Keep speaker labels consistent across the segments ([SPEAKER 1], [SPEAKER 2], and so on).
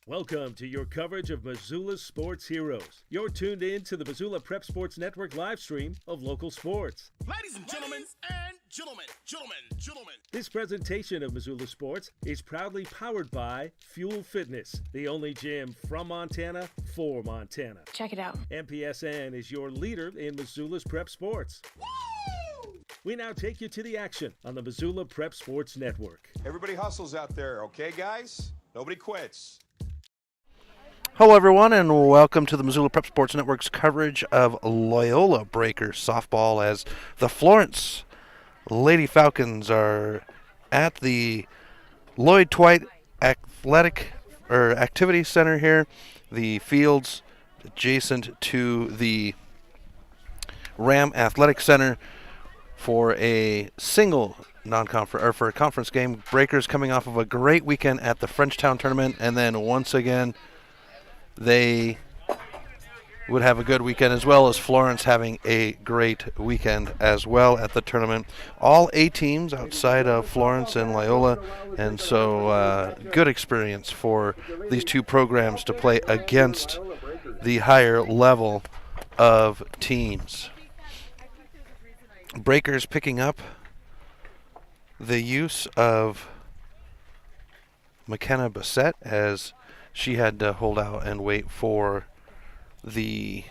[SPEAKER 1] Welcome to your coverage of Missoula's sports heroes. You're tuned in to the Missoula Prep Sports Network live stream of local sports.
[SPEAKER 2] Ladies and gentlemen, gentlemen.
[SPEAKER 1] This presentation of Missoula Sports is proudly powered by Fuel Fitness, the only gym from Montana for Montana.
[SPEAKER 3] Check it out.
[SPEAKER 1] MPSN is your leader in Missoula's prep sports.
[SPEAKER 2] Woo!
[SPEAKER 1] We now take you to the action on the Missoula Prep Sports Network.
[SPEAKER 4] Everybody hustles out there, okay, guys? Nobody quits.
[SPEAKER 5] Hello, everyone, and welcome to the Missoula Prep Sports Network's coverage of Loyola Breakers softball as the Florence Lady Falcons are at the Lloyd Dwight Activity Center here. The fields adjacent to the Ram Athletic Center for a single for a conference game. Breakers coming off of a great weekend at the Frenchtown tournament, and then once again they would have a good weekend, as well as Florence having a great weekend as well at the tournament. All 8 teams outside of Florence and Loyola, and so good experience for these two programs to play against the higher level of teams. Breakers picking up the use of McKenna Bassett as she had to hold out and wait for the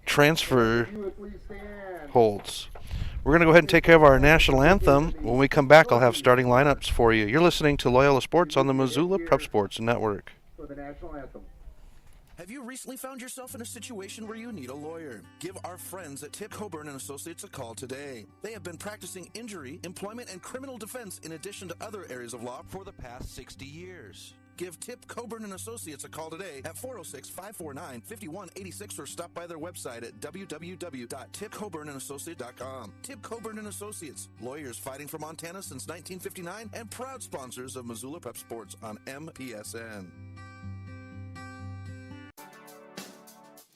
[SPEAKER 5] transfer holds. We're going to go ahead and take care of our national anthem. When we come back, I'll have starting lineups for you. You're listening to Loyola Sports on the Missoula Prep Sports Network.
[SPEAKER 6] For the national anthem.
[SPEAKER 2] Have you recently found yourself in a situation where you need a lawyer? Give our friends at Tip Coburn and Associates a call today. They have been practicing injury, employment, and criminal defense in addition to other areas of law for the past 60 years. Give Tip Coburn and Associates a call today at 406-549-5186 or stop by their website at www.tipcoburnandassociates.com. Tip Coburn and Associates, lawyers fighting for Montana since 1959 and proud sponsors of Missoula Prep Sports on MPSN.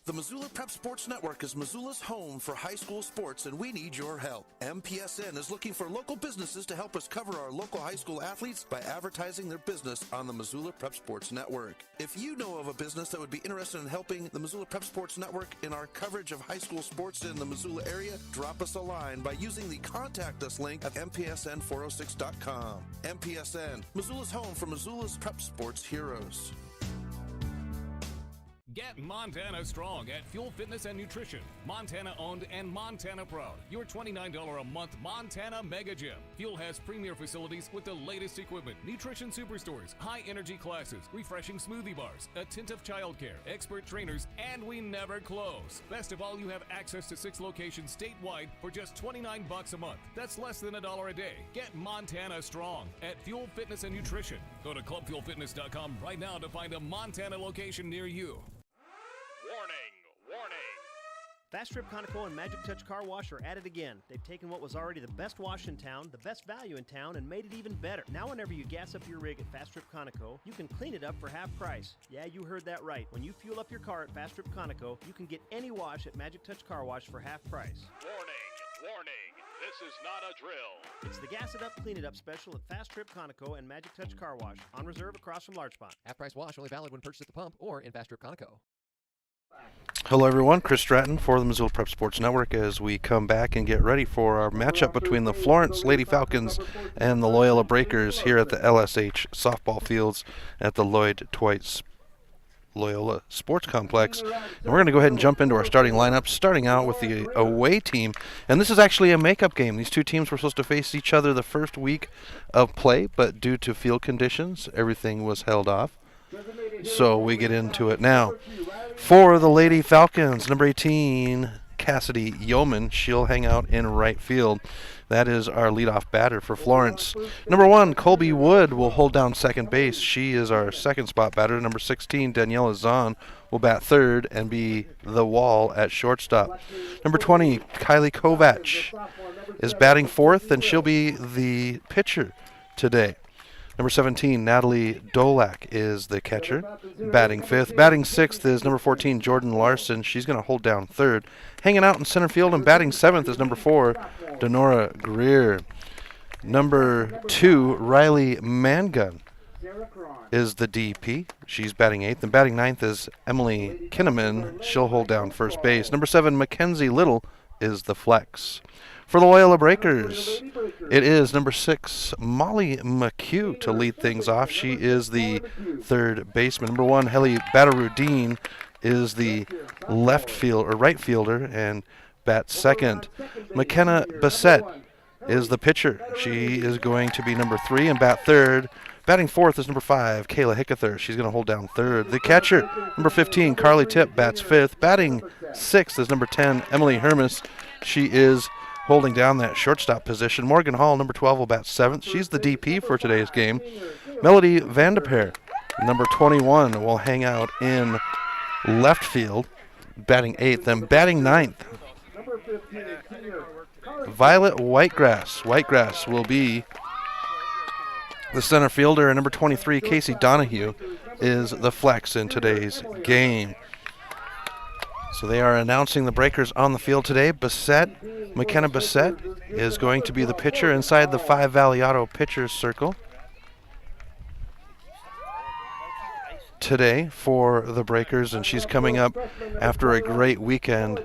[SPEAKER 2] The Missoula Prep Sports Network is Missoula's home for high school sports, and we need your help. MPSN is looking for local businesses to help us cover our local high school athletes by advertising their business on the Missoula Prep Sports Network. If you know of a business that would be interested in helping the Missoula Prep Sports Network in our coverage of high school sports in the Missoula area, drop us a line by using the Contact Us link at mpsn406.com. MPSN, Missoula's home for Missoula's prep sports heroes.
[SPEAKER 7] Get Montana strong at Fuel Fitness and Nutrition. Montana owned and Montana proud. Your $29 a month Montana Mega Gym. Fuel has premier facilities with the latest equipment, nutrition superstores, high energy classes, refreshing smoothie bars, attentive childcare, expert trainers, and we never close. Best of all, you have access to 6 locations statewide for just $29 a month. That's less than $1 a day. Get Montana strong at Fuel Fitness and Nutrition. Go to clubfuelfitness.com right now to find a Montana location near you.
[SPEAKER 8] Fast Trip Conoco and Magic Touch Car Wash are at it again. They've taken what was already the best wash in town, the best value in town, and made it even better. Now whenever you gas up your rig at Fast Trip Conoco, you can clean it up for half price. Yeah, you heard that right. When you fuel up your car at Fast Trip Conoco, you can get any wash at Magic Touch Car Wash for half price.
[SPEAKER 9] Warning, this is not a drill.
[SPEAKER 8] It's the Gas It Up, Clean It Up special at Fast Trip Conoco and Magic Touch Car Wash, on reserve across from Large Pond.
[SPEAKER 10] Half price wash only valid when purchased at the pump or in Fast Trip Conoco.
[SPEAKER 5] Hello, everyone. Chris Stratton for the Missoula Prep Sports Network as we come back and get ready for our matchup between the Florence Lady Falcons and the Loyola Breakers here at the LSH softball fields at the Lloyd Dwight Loyola Sports Complex. And we're going to go ahead and jump into our starting lineup, starting out with the away team. And this is actually a makeup game. These two teams were supposed to face each other the first week of play, but due to field conditions, everything was held off. So we get into it now. For the Lady Falcons, number 18, Cassidy Yeoman. She'll hang out in right field. That is our leadoff batter for Florence. Number 1, Colby Wood will hold down second base. She is our second spot batter. Number 16, Daniela Zahn will bat third and be the wall at shortstop. Number 20, Kylie Kovac is batting fourth, and she'll be the pitcher today. Number 17, Natalie Dolak is the catcher, batting fifth. Batting sixth is number 14, Jordan Larson. She's going to hold down third. Hanging out in center field and batting seventh is number 4, Denora Greer. Number 2, Riley Mangun is the DP. She's batting 8th. And batting 9th is Emily Kinnaman. She'll hold down first base. Number 7, Mackenzie Little, is the flex. For the Loyola Breakers, it is number 6, Molly McHugh, to lead things off. She is the third baseman. Number 1, Helly Badarudin, is the right fielder and bats second. McKenna Bassett is the pitcher. She is going to be number 3 and bat third. Batting 4th is number 5, Kayla Hickether. She's going to hold down third. The catcher, number 15, Carly Tipp, bats 5th. Batting 6th is number 10, Emily Hermes. She is holding down that shortstop position. Morgan Hall, number 12, will bat 7th. She's the DP for today's game. Melody Vandeper, number 21, will hang out in left field, batting 8th. And batting 9th, Violet Whitegrass. Whitegrass will be the center fielder, and number 23, Casey Donahue, is the flex in today's game. So they are announcing the Breakers on the field today. McKenna Bassett is going to be the pitcher inside the 5 Valley Auto pitcher's circle today for the Breakers, and she's coming up after a great weekend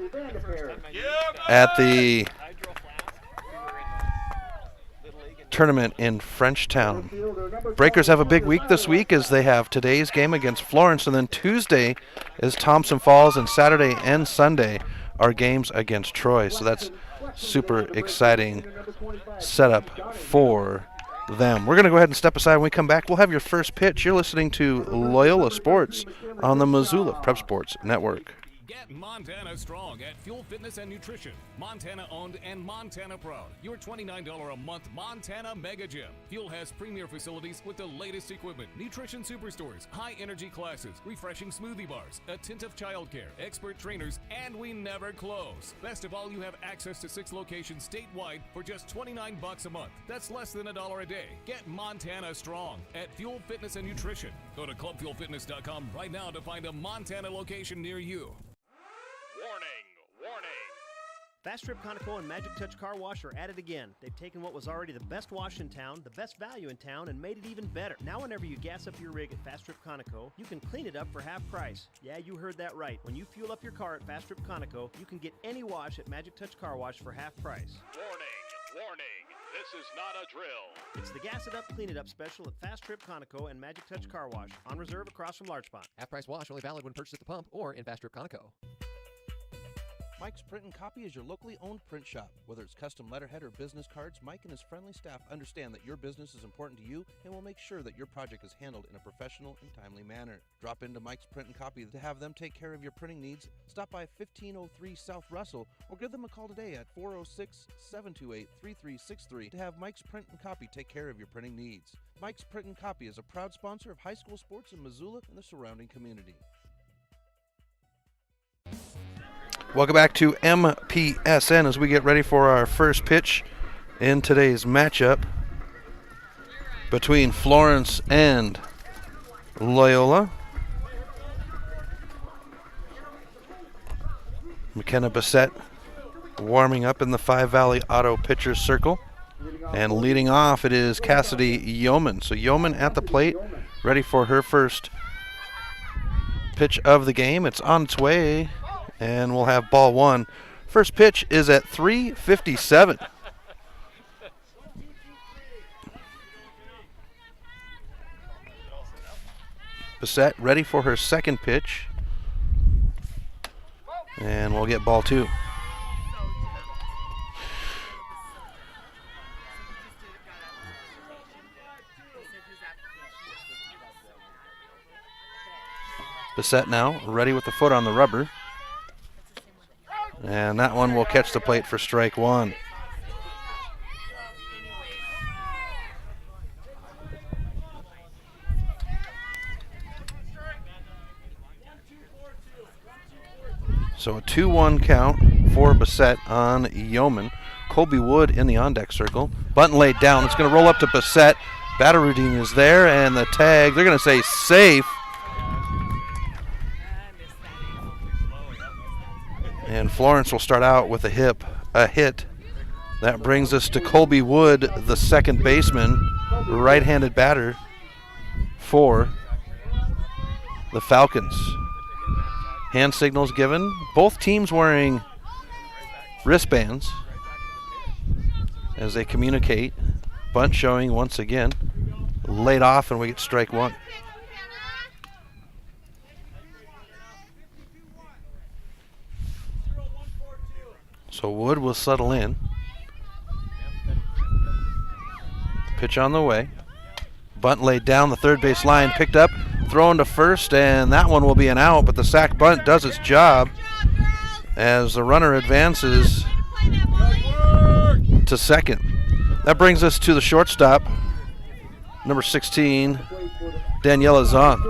[SPEAKER 5] at the tournament in Frenchtown. Breakers have a big week this week as they have today's game against Florence, and then Tuesday is Thompson Falls, and Saturday and Sunday are games against Troy. So that's super exciting setup for them. We're going to go ahead and step aside. When we come back, we'll have your first pitch. You're listening to Loyola Sports on the Missoula Prep Sports Network.
[SPEAKER 7] Get Montana strong at Fuel Fitness and Nutrition. Montana owned and Montana proud. Your $29 a month Montana Mega Gym. Fuel has premier facilities with the latest equipment, nutrition superstores, high energy classes, refreshing smoothie bars, attentive childcare, expert trainers, and we never close. Best of all, you have access to 6 locations statewide for just $29 a month. That's less than $1 a day. Get Montana strong at Fuel Fitness and Nutrition. Go to clubfuelfitness.com right now to find a Montana location near you.
[SPEAKER 9] Warning!
[SPEAKER 8] Fast Trip Conoco and Magic Touch Car Wash are at it again. They've taken what was already the best wash in town, the best value in town, and made it even better. Now whenever you gas up your rig at Fast Trip Conoco, you can clean it up for half price. Yeah, you heard that right. When you fuel up your car at Fast Trip Conoco, you can get any wash at Magic Touch Car Wash for half price.
[SPEAKER 9] Warning! This is not a drill.
[SPEAKER 8] It's the Gas It Up, Clean It Up special at Fast Trip Conoco and Magic Touch Car Wash, on reserve across from Large Pond.
[SPEAKER 10] Half price wash only valid when purchased at the pump or in Fast Trip Conoco.
[SPEAKER 2] Mike's Print and Copy is your locally owned print shop. Whether it's custom letterhead or business cards, Mike and his friendly staff understand that your business is important to you and will make sure that your project is handled in a professional and timely manner. Drop into Mike's Print and Copy to have them take care of your printing needs. Stop by 1503 South Russell or give them a call today at 406-728-3363 to have Mike's Print and Copy take care of your printing needs. Mike's Print and Copy is a proud sponsor of high school sports in Missoula and the surrounding community.
[SPEAKER 5] Welcome back to MPSN as we get ready for our first pitch in today's matchup between Florence and Loyola. McKenna Bassett warming up in the 5 Valley Auto pitcher's circle. And leading off, it is Cassidy Yeoman. So Yeoman at the plate, ready for her first pitch of the game. It's on its way. And we'll have ball 1. First pitch is at 3:57. Bassett ready for her second pitch. And we'll get ball 2. Bassett now ready with the foot on the rubber. And that one will catch the plate for strike 1. So a 2-1 count for Bassett on Yeoman. Colby Wood in the on-deck circle. Button laid down. It's going to roll up to Bassett. Badarudin is there, and the tag, they're going to say safe. And Florence will start out with a hit. That brings us to Colby Wood, the second baseman, right-handed batter for the Falcons. Hand signals given. Both teams wearing wristbands as they communicate. Bunt showing once again. Laid off, and we get strike one. So Wood will settle in. Pitch on the way. Bunt laid down the third base line, picked up, thrown to first, and that one will be an out, but the sac bunt does its job as the runner advances to second. That brings us to the shortstop, number 16, Daniela Zahn.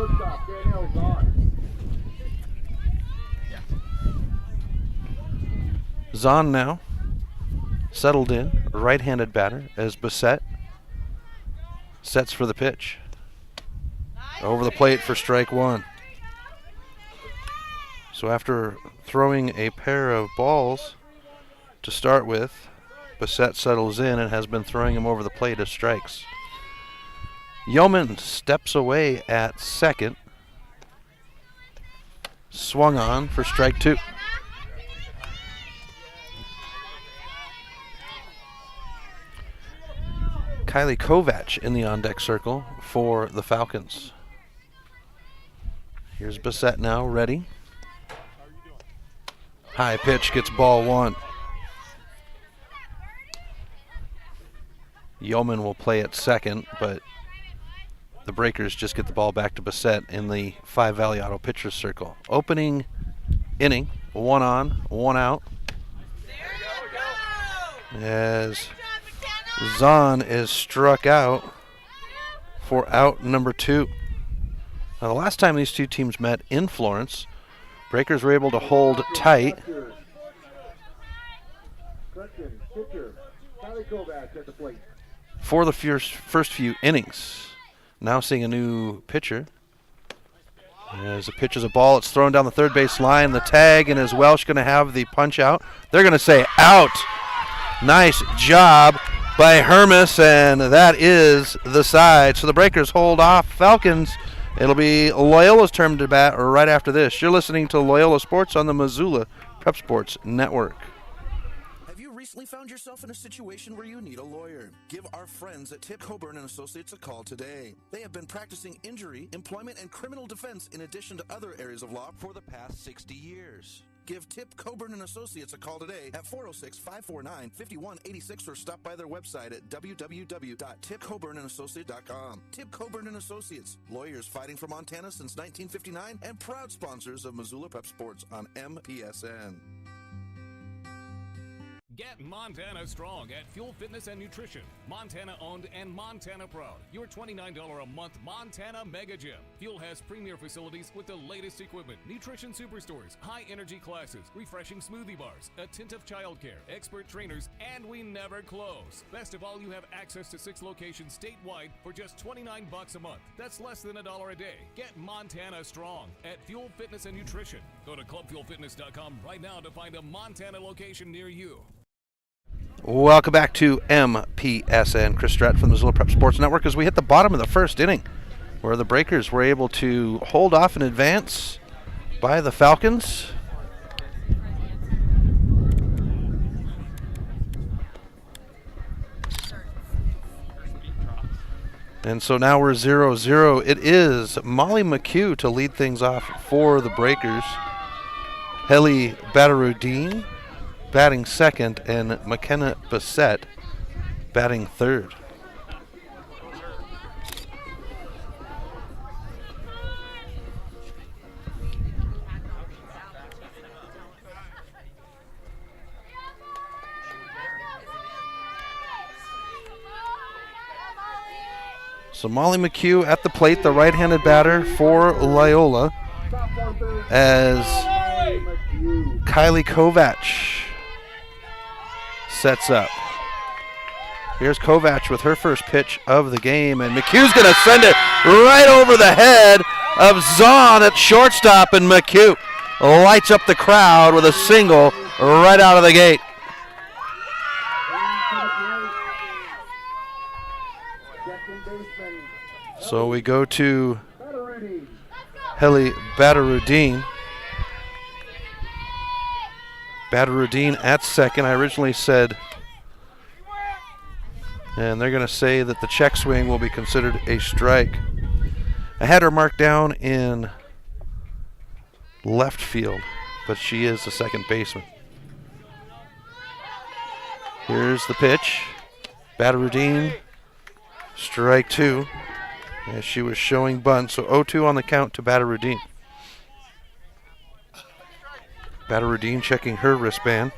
[SPEAKER 5] Zahn now settled in, right-handed batter, as Bissett sets for the pitch. Over the plate for strike one. So after throwing a pair of balls to start with, Bissett settles in and has been throwing him over the plate as strikes. Yeoman steps away at second. Swung on for strike two. Kylie Kovac in the on-deck circle for the Falcons. Here's Bissett now, ready. High pitch, gets ball one. Yeoman will play at second, but the Breakers just get the ball back to Bissett in the Five Valley Auto pitcher's circle. Opening inning, 1 on, 1 out. As Zahn is struck out for out number 2. Now, the last time these two teams met in Florence, Breakers were able to hold tight. For the first few innings. Now seeing a new pitcher. As the pitch is a ball, it's thrown down the third base line. The tag, and is Welsh going to have the punch out? They're going to say out. Nice job by Hermes, and that is the side. So the Breakers hold off Falcons. It'll be Loyola's turn to bat right after this. You're listening to Loyola Sports on the Missoula Prep Sports Network.
[SPEAKER 2] Have you recently found yourself in a situation where you need a lawyer? Give our friends at Tip Coburn and Associates a call today. They have been practicing injury, employment, and criminal defense in addition to other areas of law for the past 60 years. Give Tip Coburn and Associates a call today at 406-549-5186 or stop by their website at www.tipcoburnandassociates.com. Tip Coburn and Associates, lawyers fighting for Montana since 1959 and proud sponsors of Missoula Prep Sports on MPSN.
[SPEAKER 7] Get Montana strong at Fuel Fitness and Nutrition. Montana owned and Montana proud. Your $29 a month Montana Mega Gym. Fuel has premier facilities with the latest equipment, nutrition superstores, high energy classes, refreshing smoothie bars, attentive childcare, expert trainers, and we never close. Best of all, you have access to 6 locations statewide for just $29 a month. That's less than $1 a day. Get Montana strong at Fuel Fitness and Nutrition. Go to clubfuelfitness.com right now to find a Montana location near you.
[SPEAKER 5] Welcome back to MPSN. Chris Stratton from the Missoula Prep Sports Network as we hit the bottom of the first inning, where the Breakers were able to hold off in advance by the Falcons. And so now we're 0-0. It is Molly McHugh to lead things off for the Breakers. Heli Badarudin batting second, and McKenna Bissett batting third. So Molly McHugh at the plate, the right-handed batter for Loyola, as Kylie Kovac sets up. Here's Kovac with her first pitch of the game, and McHugh's going to send it right over the head of Zahn at shortstop, and McHugh lights up the crowd with a single right out of the gate. So we go to Heli Badarudin. Badarudin at second. I originally said, and they're going to say that the check swing will be considered a strike. I had her marked down in left field, but she is the second baseman. Here's the pitch. Badarudin, strike two, as she was showing bunt. So 0-2 on the count to Badarudin. Badarudin checking her wristband,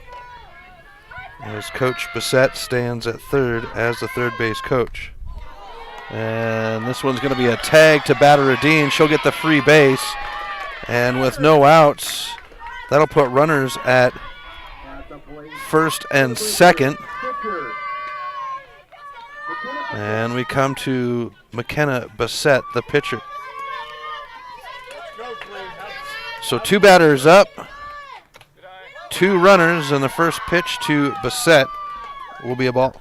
[SPEAKER 5] as Coach Bissett stands at third as the third base coach. And this one's going to be a tag to Badarudin. She'll get the free base. And with no outs, that'll put runners at first and second. And we come to McKenna Bissett, the pitcher. So 2 batters up, 2 runners, and the first pitch to Bissett will be a ball.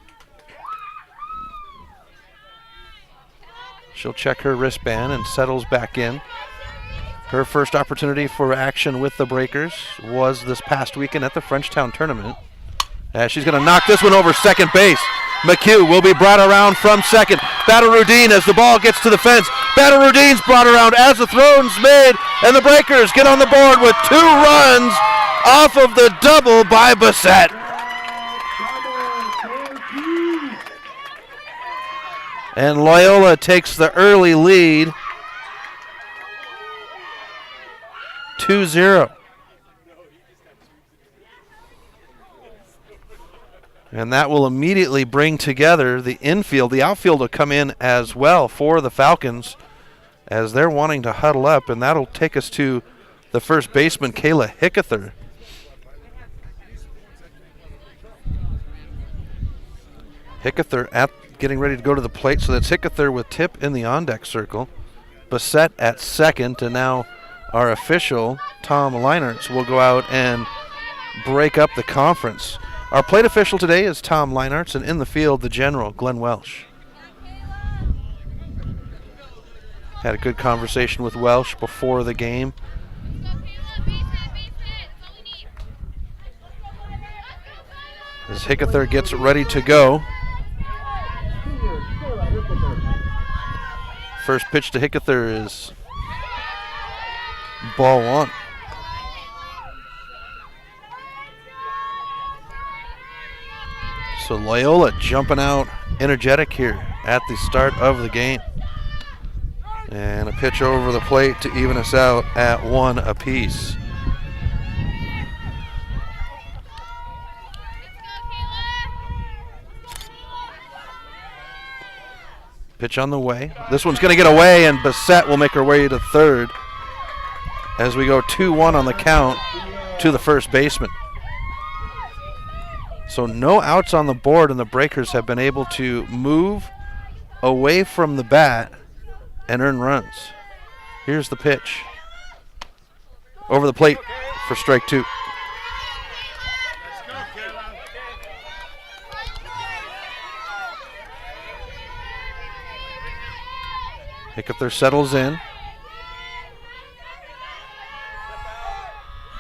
[SPEAKER 5] She'll check her wristband and settles back in. Her first opportunity for action with the Breakers was this past weekend at the Frenchtown tournament. As she's going to knock this one over second base. McHugh will be brought around from second. Badarudin as the ball gets to the fence. Badarudin's brought around as the thrown's made, and the Breakers get on the board with 2 runs off of the double by Bissett. And Loyola takes the early lead, 2-0. And that will immediately bring together the infield. The outfield will come in as well for the Falcons, as they're wanting to huddle up, and that'll take us to the first baseman, Kayla Hickether. Hickether getting ready to go to the plate, so that's Hickether with Tip in the on-deck circle. Bissett at second, and now our official, Tom Leinertz, will go out and break up the conference. Our plate official today is Tom Leinertz, and in the field, the general, Glenn Welsh. Had a good conversation with Welsh before the game. As Hickether gets ready to go. First pitch to Hickether is ball 1. So Loyola jumping out energetic here at the start of the game. And a pitch over the plate to even us out at 1 apiece. Pitch on the way. This one's going to get away, and Bissett will make her way to third as we go 2-1 on the count to the first baseman. So no outs on the board, and the Breakers have been able to move away from the bat and earn runs. Here's the pitch. Over the plate for strike 2. Hickether settles in.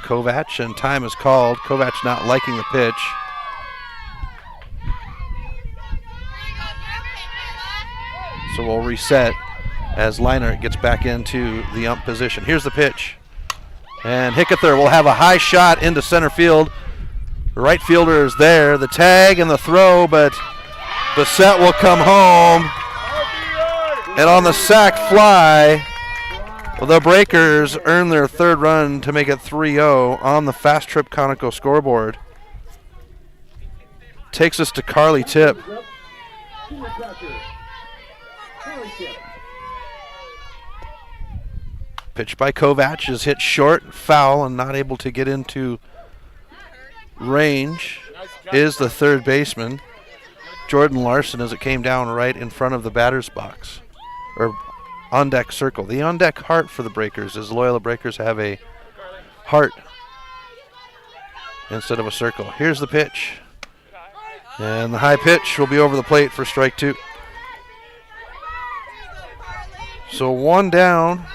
[SPEAKER 5] Kovac, and time is called. Kovac not liking the pitch. So we'll reset as Leinert gets back into the ump position. Here's the pitch. And Hickether will have a high shot into center field. The right fielder is there. The tag and the throw, but Bissett will come home. And on the sac fly, the Breakers earn their third run to make it 3-0 on the Fast Trip Conoco scoreboard. Takes us to Carly Tip. Pitch by Kovac is hit short, foul, and not able to get into range is the third baseman, Jordan Larson, as it came down right in front of the batter's box, or on-deck circle. The on-deck heart for the Breakers, as Loyola Breakers have a heart instead of a circle. Here's the pitch. And the high pitch will be over the plate for strike 2. So one down.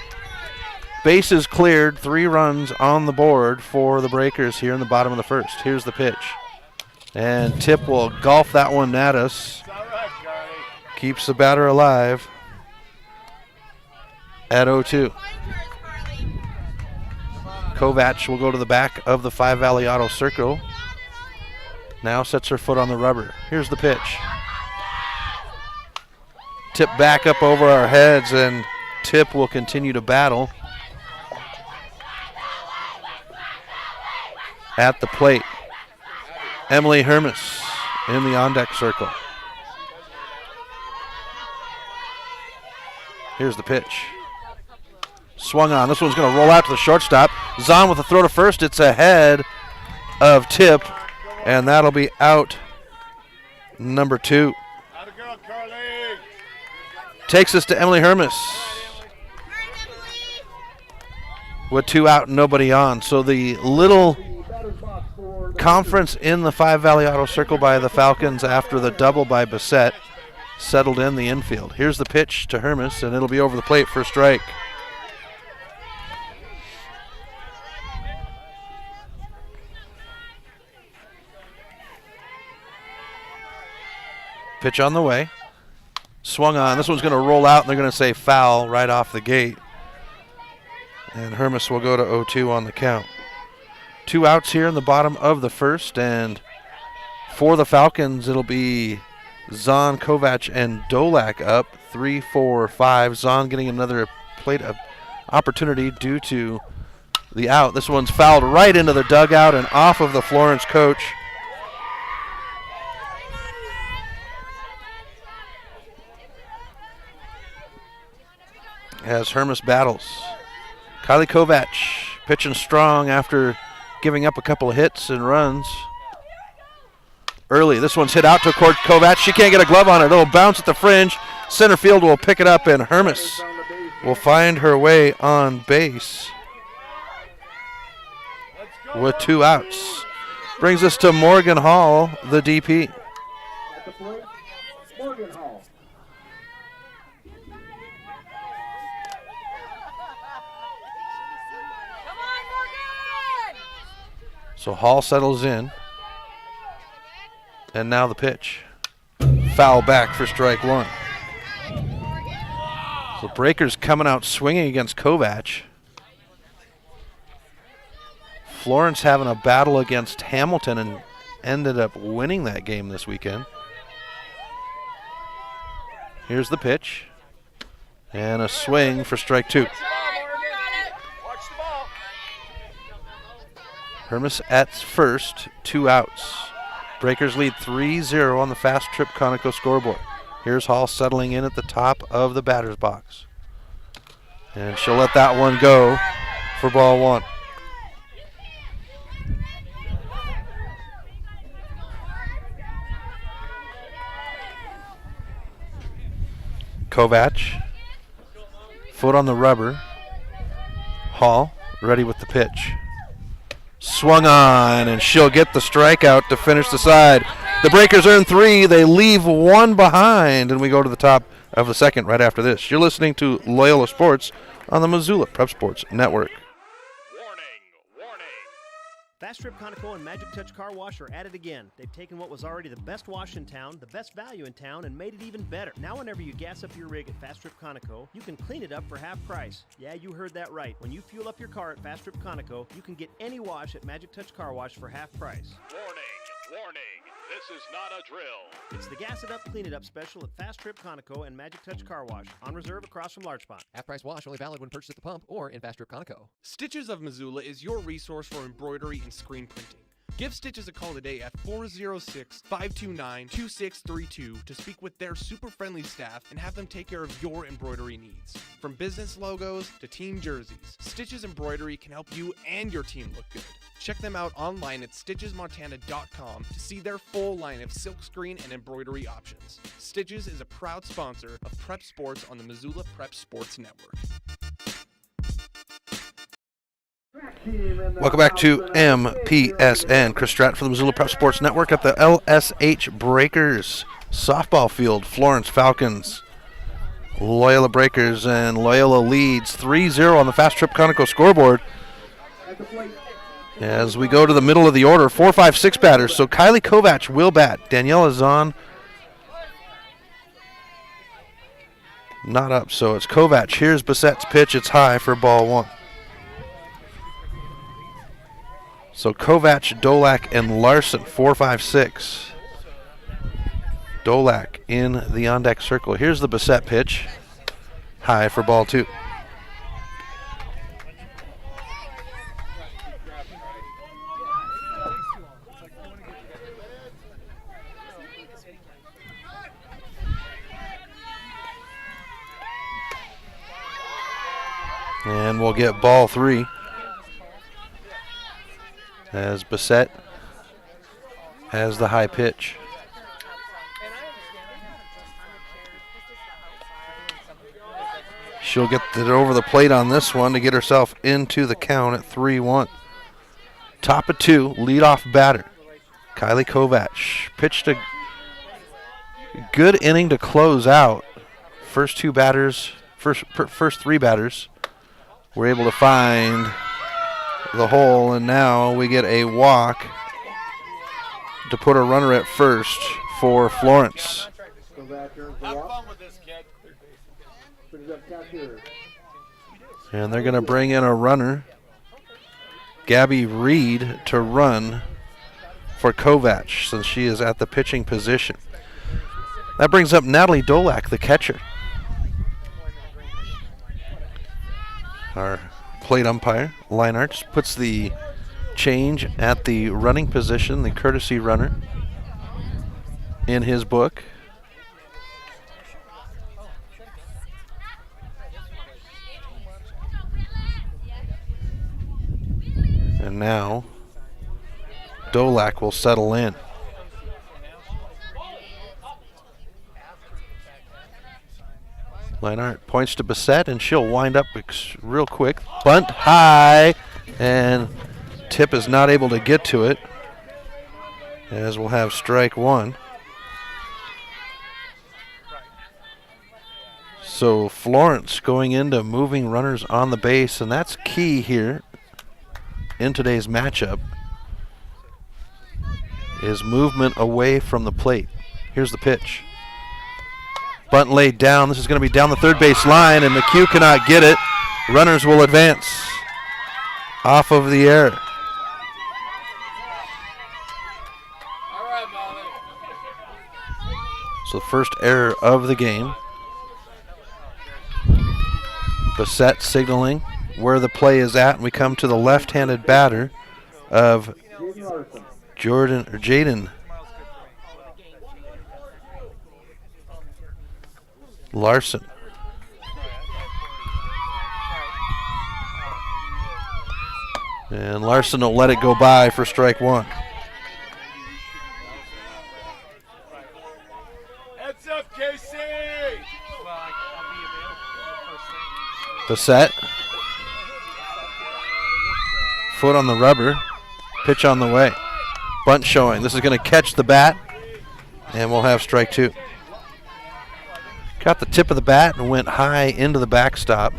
[SPEAKER 5] Bases cleared. 3 runs on the board for the Breakers here in the bottom of the first. Here's the pitch. And Tip will golf that one at us. Keeps the batter alive at 0-2. Kovac will go to the back of the Five Valley Auto Circle. Now sets her foot on the rubber. Here's the pitch. Tip back up over our heads, and Tip will continue to battle at the plate. Emily Hermes in the on-deck circle. Here's the pitch. Swung on. This one's going to roll out to the shortstop. Zahn with a throw to first. It's ahead of Tip, and that'll be out number 2. Takes us to Emily Hermes with 2 out and nobody on. So the little conference in the Five Valley Auto Circle by the Falcons after the double by Bissett settled in the infield. Here's the pitch to Hermes, and it'll be over the plate for a strike. Pitch on the way. Swung on. This one's going to roll out, and they're going to say foul right off the gate. And Hermes will go to 0-2 on the count. 2 outs here in the bottom of the first, and for the Falcons, it'll be Zahn, Kovac, and Dolak up. 3, 4, 5. Zahn getting another plate opportunity due to the out. This one's fouled right into the dugout and off of the Florence coach. As Hermes battles. Kylie Kovac pitching strong after giving up a couple of hits and runs. Early, this one's hit out to Kovac. She can't get a glove on it. It'll bounce at the fringe. Center field will pick it up, and Hermes will find her way on base with 2 outs. Brings us to Morgan Hall, the DP. So Hall settles in. And now the pitch. Foul back for strike 1. So Breakers coming out swinging against Kovac. Florence having a battle against Hamilton and ended up winning that game this weekend. Here's the pitch. And a swing for strike 2. Hermes at first, 2 outs. Breakers lead 3-0 on the Fast Trip Conoco scoreboard. Here's Hall settling in at the top of the batter's box. And she'll let that one go for ball 1. Kovac, foot on the rubber. Hall ready with the pitch. Swung on, and she'll get the strikeout to finish the side. The Breakers earn 3. They leave 1 behind, and we go to the top of the second right after this. You're listening to Loyola Sports on the Missoula Prep Sports Network.
[SPEAKER 8] Fast Trip Conoco and Magic Touch Car Wash are at it again. They've taken what was already the best wash in town, the best value in town, and made it even better. Now whenever you gas up your rig at Fast Trip Conoco, you can clean it up for half price. Yeah, you heard that right. When you fuel up your car at Fast Trip Conoco, you can get any wash at Magic Touch Car Wash for half price.
[SPEAKER 9] Warning, this is not a drill.
[SPEAKER 8] It's the Gas It Up, Clean It Up special at Fast Trip Conoco and Magic Touch Car Wash, on reserve across from Large Pond.
[SPEAKER 10] Half-price wash only valid when purchased at the pump or in Fast Trip Conoco.
[SPEAKER 3] Stitches of Missoula is your resource for embroidery and screen printing. Give Stitches a call today at 406-529-2632 to speak with their super friendly staff and have them take care of your embroidery needs. From business logos to team jerseys, Stitches Embroidery can help you and your team look good. Check them out online at stitchesmontana.com to see their full line of silkscreen and embroidery options. Stitches is a proud sponsor of Prep Sports on the Missoula Prep Sports Network.
[SPEAKER 5] Welcome back to MPSN. Chris Stratton from the Missoula Prep Sports Network at the LSH Breakers softball field. Florence Falcons Loyola Breakers, and Loyola leads 3-0 on the Fast Trip Conoco scoreboard. As we go to the middle of the order, 4, 5, 6 batters. So Kylie Kovac will bat. Daniela Zahn not up, so it's Kovac. Here's Bissett's pitch. It's high for ball 1. So Kovac, Dolak, and Larson, 4, 5, 6. Dolak in the on-deck circle. Here's the Bissett pitch. High for ball 2. And we'll get ball 3 as Bissett has the high pitch. She'll get it over the plate on this one to get herself into the count at 3-1. Top of 2, leadoff batter, Kylie Kovac. Pitched a good inning to close out. First 3 batters were able to find the hole, and now we get a walk to put a runner at first for Florence. And they're going to bring in a runner, Gabby Reed, to run for Kovac since she is at the pitching position. That brings up Natalie Dolak, the catcher. Our plate umpire, Leinart, puts the change at the running position, the courtesy runner, in his book. And now Dolak will settle in. Leinart points to Bissett, and she'll wind up real quick. Bunt high, and Tip is not able to get to it, as we'll have strike 1. So Florence going into moving runners on the base, and that's key here in today's matchup, is movement away from the plate. Here's the pitch. Bunt laid down. This is going to be down the third base line, and McHugh cannot get it. Runners will advance off of the error. So the first error of the game. Bissett signaling where the play is at, and we come to the left-handed batter of Jaden Larson. And Larson will let it go by for strike 1.
[SPEAKER 4] Heads up, KC!
[SPEAKER 5] Bissett. Foot on the rubber. Pitch on the way. Bunt showing. This is going to catch the bat, and we'll have strike 2. Got the tip of the bat and went high into the backstop.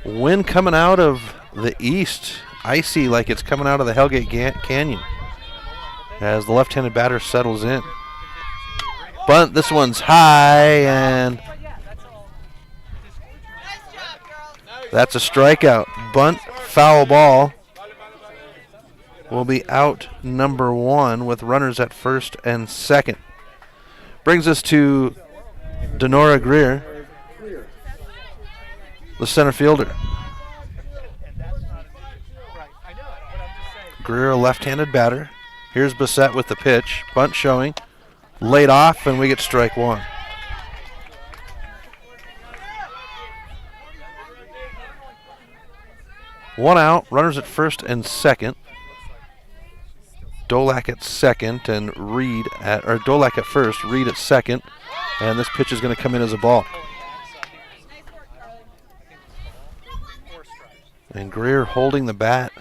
[SPEAKER 5] Wind coming out of the east, icy like it's coming out of the Hellgate Canyon as the left-handed batter settles in. Bunt, this one's high, and that's a strikeout. Bunt, foul ball. Will be out number 1 with runners at first and second. Brings us to Denora Greer, the center fielder. Greer, a left-handed batter. Here's Bissett with the pitch. Bunt showing. Laid off, and we get strike 1. One out, runners at first and second. Dolak at second and Dolak at first, Reed at second, and this pitch is going to come in as a ball. And Greer holding the bat,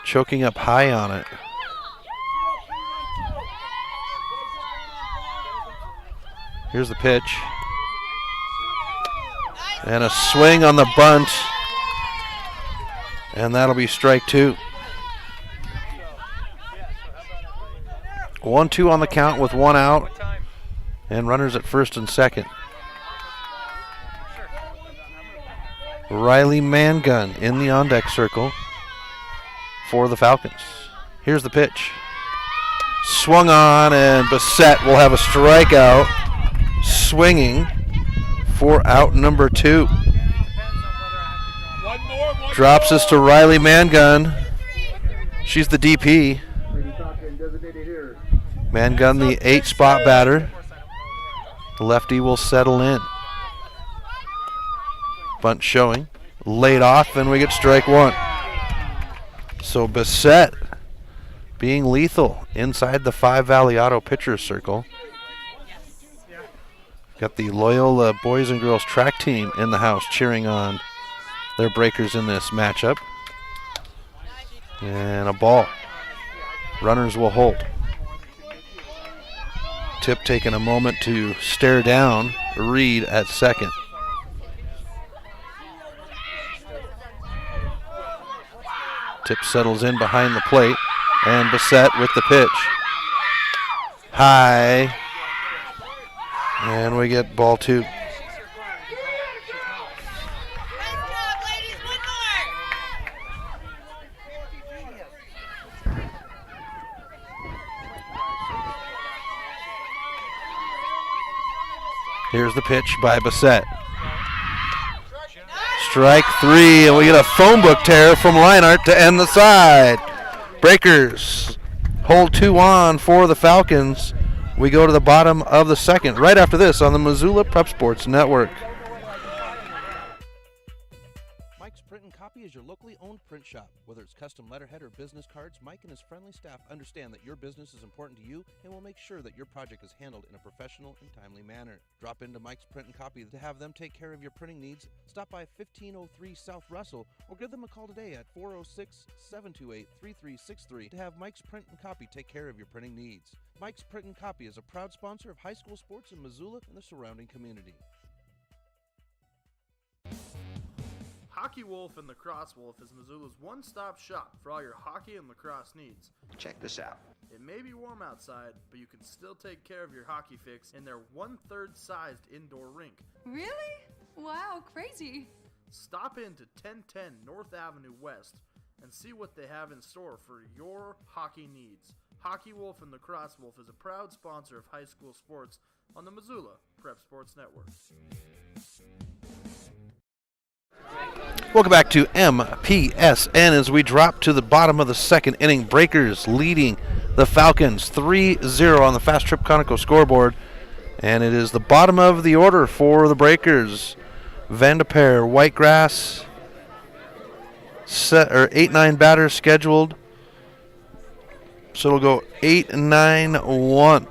[SPEAKER 5] choking up high on it. Here's the pitch. And a swing on the bunt. And that'll be strike 2. 1-2 on the count with 1 out. And runners at first and second. Riley Mangun in the on-deck circle for the Falcons. Here's the pitch. Swung on, and Bassett will have a strikeout. Swinging for out number 2. Drops this to Riley Mangun. She's the DP. Mangun, the 8-spot batter. The lefty will settle in. Bunt showing. Laid off, and we get strike 1. So Bassett being lethal inside the 5 Valley Auto pitcher circle. Got the Loyola boys and girls track team in the house cheering on their breakers in this matchup. And a ball. Runners will hold. Tip taking a moment to stare down Reed at second. Tip settles in behind the plate, and Bassett with the pitch. High, and we get ball 2. Here's the pitch by Bassett. Strike 3, and we get a phone book tear from Leinart to end the side. Breakers hold 2 on for the Falcons. We go to the bottom of the second right after this on the Missoula Prep Sports Network.
[SPEAKER 2] Mike's Print and Copy is your locally owned print shop. Whether it's custom letterhead or business cards, Mike and his friendly staff understand that your business is important to you and will make sure that your project is handled in a professional and timely manner. Drop into Mike's Print and Copy to have them take care of your printing needs. Stop by 1503 South Russell or give them a call today at 406-728-3363 to have Mike's Print and Copy take care of your printing needs. Mike's Print and Copy is a proud sponsor of high school sports in Missoula and the surrounding community.
[SPEAKER 6] Hockey Wolf and Lacrosse Wolf is Missoula's one-stop shop for all your hockey and lacrosse needs.
[SPEAKER 11] Check this out.
[SPEAKER 6] It may be warm outside, but you can still take care of your hockey fix in their 1/3 sized indoor rink.
[SPEAKER 12] Really? Wow, crazy.
[SPEAKER 6] Stop into 1010 North Avenue West and see what they have in store for your hockey needs. Hockey Wolf and Lacrosse Wolf is a proud sponsor of high school sports on the Missoula Prep Sports Network.
[SPEAKER 5] Welcome back to MPSN as we drop to the bottom of the second inning. Breakers leading the Falcons 3-0 on the Fast Trip Conoco scoreboard. And it is the bottom of the order for the Breakers. Vandeper, Whitegrass, 8-9 batters scheduled. So it'll go 8-9-1.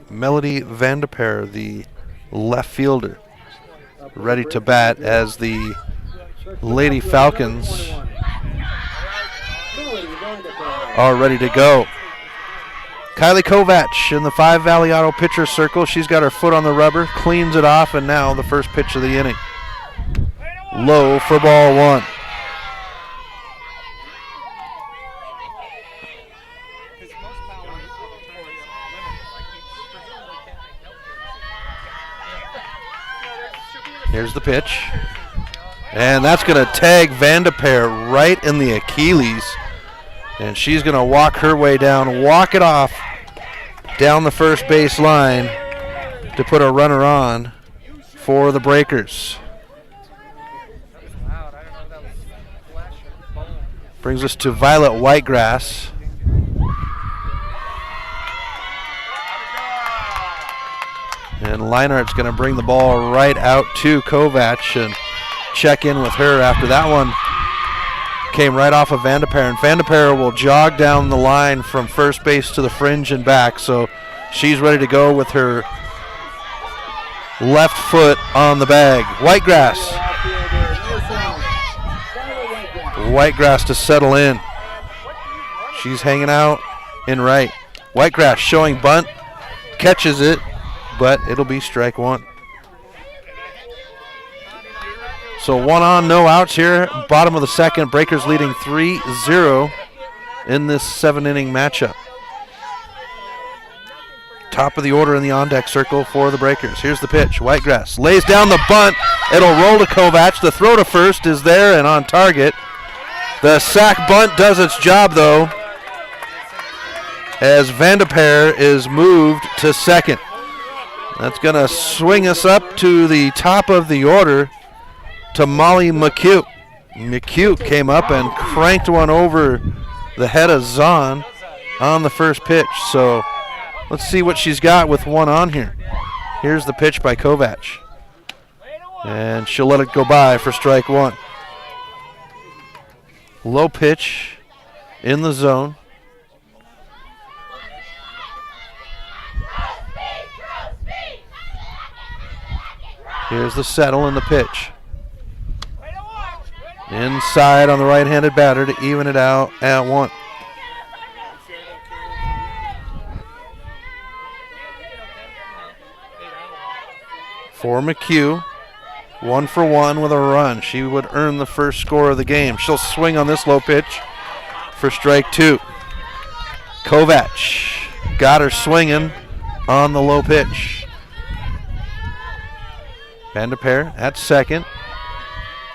[SPEAKER 5] Melody Vandeper, the left fielder, ready to bat as the Lady Falcons are ready to go. Kylie Kovac in the 5 Valley Auto pitcher circle. She's got her foot on the rubber, cleans it off, and now the first pitch of the inning. Low for ball 1. Here's the pitch. And that's going to tag Vandeper right in the Achilles. And she's going to walk her way down, walk it off down the first base line to put a runner on for the Breakers. Brings us to Violet Whitegrass. And Leinart's going to bring the ball right out to Kovac and check in with her after that one came right off of Vandeper. And Vandeper will jog down the line from first base to the fringe and back. So she's ready to go with her left foot on the bag. Whitegrass to settle in. She's hanging out in right. Whitegrass showing bunt, catches it, but it'll be strike one. So 1 on, no outs here. Bottom of the second. Breakers leading 3-0 in this 7-inning matchup. Top of the order in the on-deck circle for the Breakers. Here's the pitch. Whitegrass lays down the bunt. It'll roll to Kovac. The throw to first is there and on target. The sac bunt does its job, though, as Vandeper is moved to second. That's going to swing us up to the top of the order to Molly McHugh. McHugh came up and cranked one over the head of Zahn on the first pitch. So let's see what she's got with 1 on here. Here's the pitch by Kovac. And she'll let it go by for strike 1. Low pitch in the zone. Here's the settle and the pitch. Inside on the right-handed batter to even it out at 1. For McHugh, 1 for 1 with a run. She would earn the first score of the game. She'll swing on this low pitch for strike 2. Kovac got her swinging on the low pitch. Vandeper at second.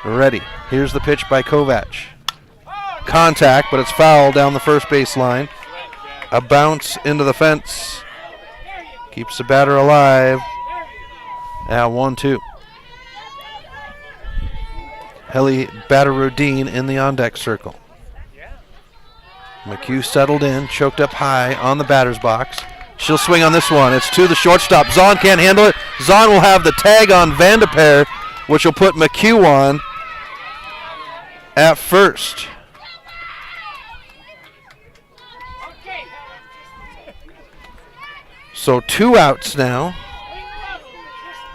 [SPEAKER 5] Ready. Here's the pitch by Kovac. Contact, but it's foul down the first base line. A bounce into the fence. Keeps the batter alive at 1-2. Heli Badarudin in the on-deck circle. McHugh settled in, choked up high on the batter's box. She'll swing on this one. It's to the shortstop. Zahn can't handle it. Zahn will have the tag on Vandeper, which will put McHugh on at first. So 2 outs now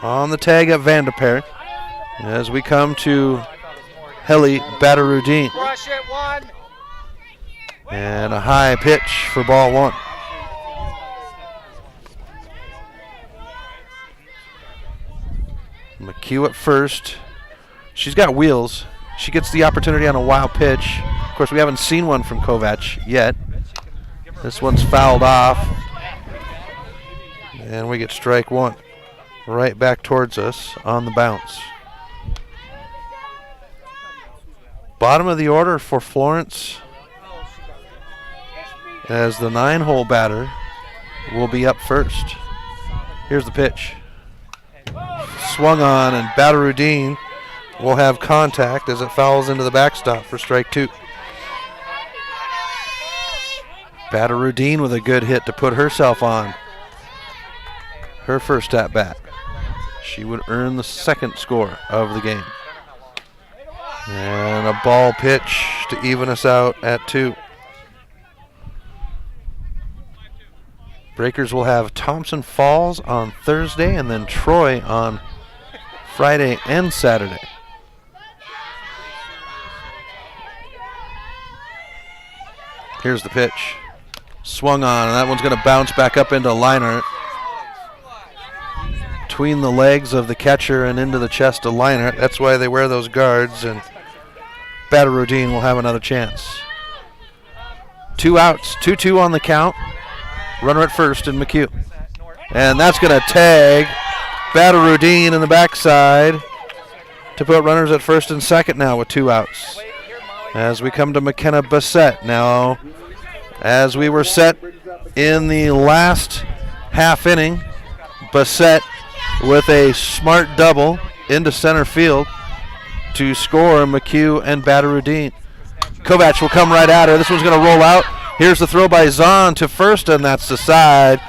[SPEAKER 5] on the tag at Vandeper as we come to Heli Badarudin. And a high pitch for ball 1. McHugh at first. She's got wheels. She gets the opportunity on a wild pitch. Of course, we haven't seen one from Kovac yet. This one's fouled off. And we get strike 1 right back towards us on the bounce. Bottom of the order for Florence, as the 9-hole batter will be up first. Here's the pitch. Swung on, and Badarudin will have contact as it fouls into the backstop for strike 2. Badarudin with a good hit to put herself on her first at bat. She would earn the second score of the game. And a ball pitch to even us out at 2. Breakers will have Thompson Falls on Thursday and then Troy on Friday and Saturday. Here's the pitch. Swung on, and that one's going to bounce back up into liner. Between the legs of the catcher and into the chest of liner. That's why they wear those guards, and Badarudin will have another chance. 2 outs, 2-2 on the count. Runner at first in McHugh. And that's going to tag Badarudin in the backside to put runners at first and second now with 2 outs. As we come to McKenna Bassett now, as we were set in the last half inning, Bassett with a smart double into center field to score McHugh and Badarudin. Kovac will come right at her. This one's going to roll out. Here's the throw by Zahn to first, and that's the side.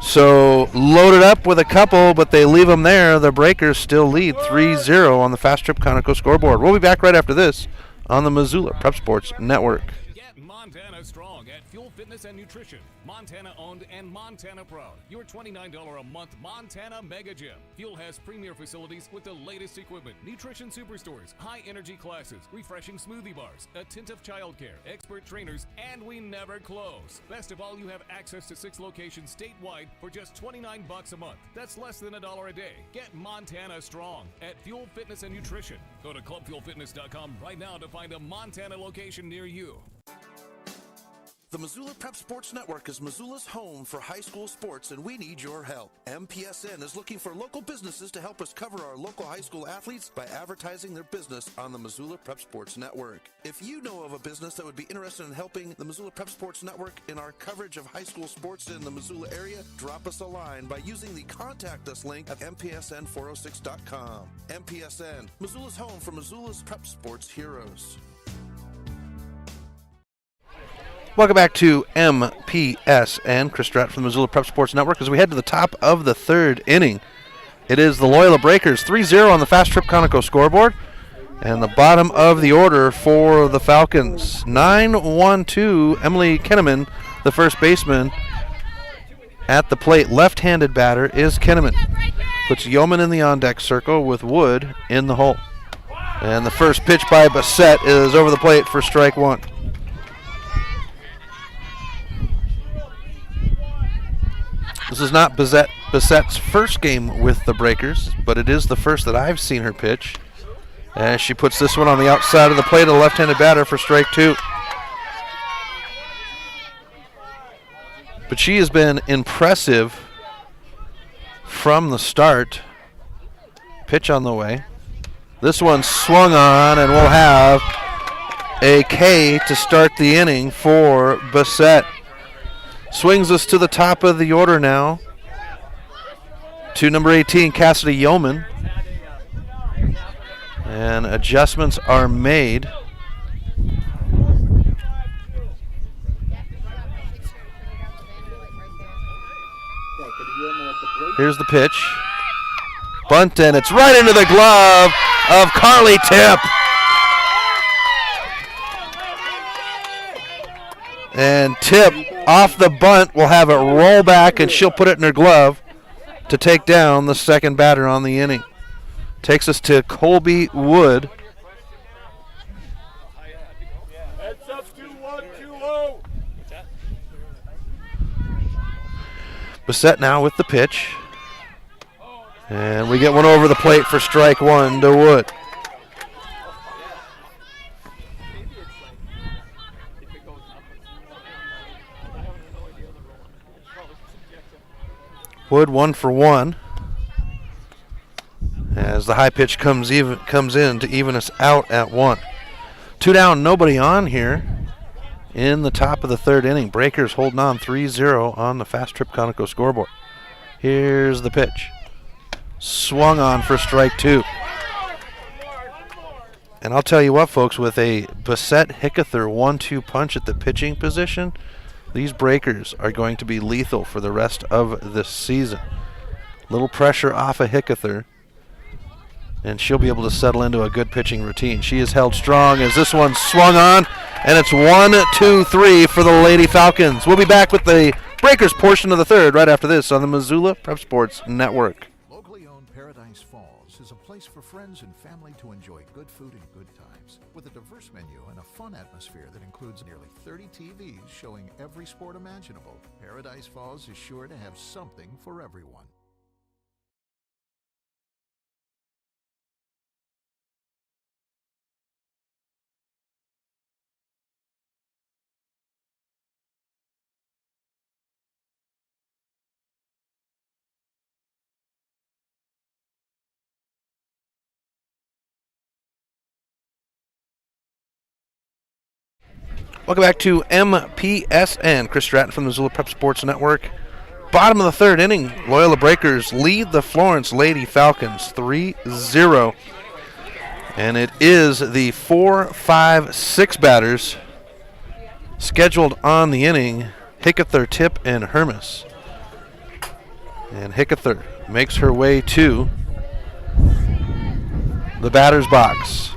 [SPEAKER 5] So loaded up with a couple, but they leave them there. The Breakers still lead 3-0 on the Fast Trip Conoco scoreboard. We'll be back right after this on the Missoula Prep Sports Network.
[SPEAKER 7] Get Montana strong at Fuel Fitness and Nutrition. Montana owned and Montana proud. Your $29 a month Montana Mega Gym. Fuel has premier facilities with the latest equipment, nutrition superstores, high energy classes, refreshing smoothie bars, attentive childcare, expert trainers, and we never close. Best of all, you have access to 6 locations statewide for just $29 a month. That's less than $1 a day. Get Montana strong at Fuel Fitness and Nutrition. Go to clubfuelfitness.com right now to find a Montana location near you.
[SPEAKER 2] The Missoula Prep Sports Network is Missoula's home for high school sports, and we need your help. MPSN is looking for local businesses to help us cover our local high school athletes by advertising their business on the Missoula Prep Sports Network. If you know of a business that would be interested in helping the Missoula Prep Sports Network in our coverage of high school sports in the Missoula area, drop us a line by using the Contact Us link at MPSN406.com. MPSN, Missoula's home for Missoula's prep sports heroes.
[SPEAKER 5] Welcome back to MPSN. Chris Stratton from the Missoula Prep Sports Network as we head to the top of the 3rd inning. It is the Loyola Breakers 3-0 on the Fast Trip Conoco scoreboard. And the bottom of the order for the Falcons. 9-1-2, Emily Kinneman, the first baseman, at the plate. Left-handed batter is Kinneman. Puts Yeoman in the on-deck circle with Wood in the hole. And the first pitch by Bassett is over the plate for strike 1. This is not Bassett's first game with the Breakers, but it is the first that I've seen her pitch. As she puts this one on the outside of the plate of the left-handed batter for strike 2. But she has been impressive from the start. Pitch on the way. This one swung on, and we'll have a K to start the inning for Bassett. Swings us to the top of the order now to number 18, Cassidy Yeoman. And adjustments are made. Here's the pitch. Bunt, and it's right into the glove of Carly Tipp. And Tipp, off the bunt, will have it roll back, and she'll put it in her glove to take down the second batter on the inning. Takes us to Colby Wood.
[SPEAKER 11] Heads up, 2-1-2-0.
[SPEAKER 5] Bassett now with the pitch. And we get one over the plate for strike 1 to Wood. Wood 1 for 1. As the high pitch comes in to even us out at 1. 2 down, nobody on here in the top of the 3rd inning. Breakers holding on 3-0 on the Fast Trip Conoco scoreboard. Here's the pitch. Swung on for strike 2. And I'll tell you what, folks, with a Bassett-Hickether 1-2 punch at the pitching position, these Breakers are going to be lethal for the rest of this season. Little pressure off of Hickether, and she'll be able to settle into a good pitching routine. She is held strong as this one swung on, and it's 1-2-3 for the Lady Falcons. We'll be back with the Breakers portion of the 3rd right after this on the Missoula Prep Sports Network.
[SPEAKER 13] Locally owned Paradise Falls is a place for friends and family to enjoy good food and good times, with a diverse menu and a fun atmosphere that includes nearly 30 TVs showing every sport imaginable. Paradise Falls is sure to have something for everyone.
[SPEAKER 5] Welcome back to MPSN. Chris Stratton from the Missoula Prep Sports Network. Bottom of the 3rd inning, Loyola Breakers lead the Florence Lady Falcons 3-0. And it is the 4, 5, 6 batters scheduled on the inning, Hickether, Tipp, and Hermes. And Hickether makes her way to the batter's box.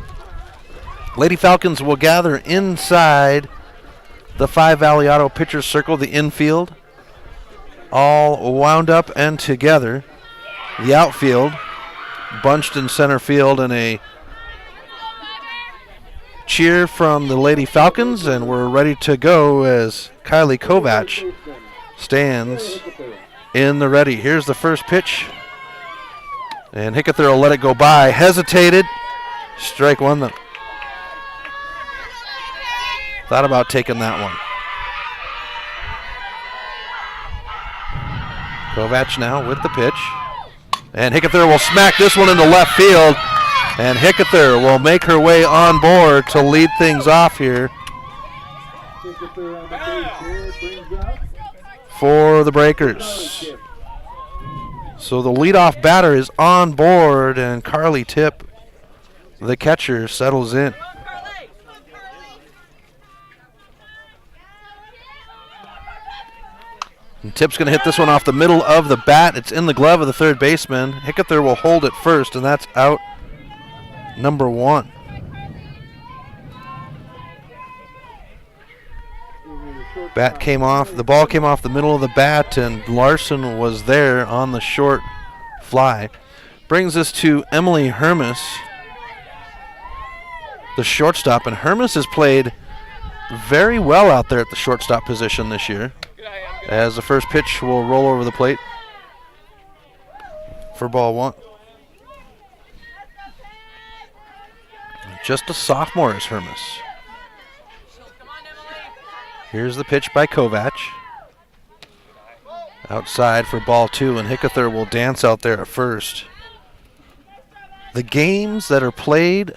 [SPEAKER 5] Lady Falcons will gather inside the 5 Valley Auto pitcher's circle, the infield, all wound up and together. The outfield bunched in center field, and a cheer from the Lady Falcons, and we're ready to go as Kylie Kovach stands in the ready. Here's the first pitch, and Hickether will let it go by. Hesitated. Strike one, though. Thought about taking that one. Kovach now with the pitch. And Hickether will smack this one into left field. And Hickether will make her way on board to lead things off here for the Breakers. So the leadoff batter is on board, and Carly Tip, the catcher, settles in. And Tip's going to hit this one off the middle of the bat. It's in the glove of the third baseman. Hickether will hold it first, and that's out number one. The ball came off the middle of the bat, and Larson was there on the short fly. Brings us to Emily Hermes, the shortstop, and Hermes has played very well out there at the shortstop position this year, as the first pitch will roll over the plate for ball one. Just a sophomore is Hermes. Here's the pitch by Kovach. Outside for ball two, and Hickether will dance out there at first. The games that are played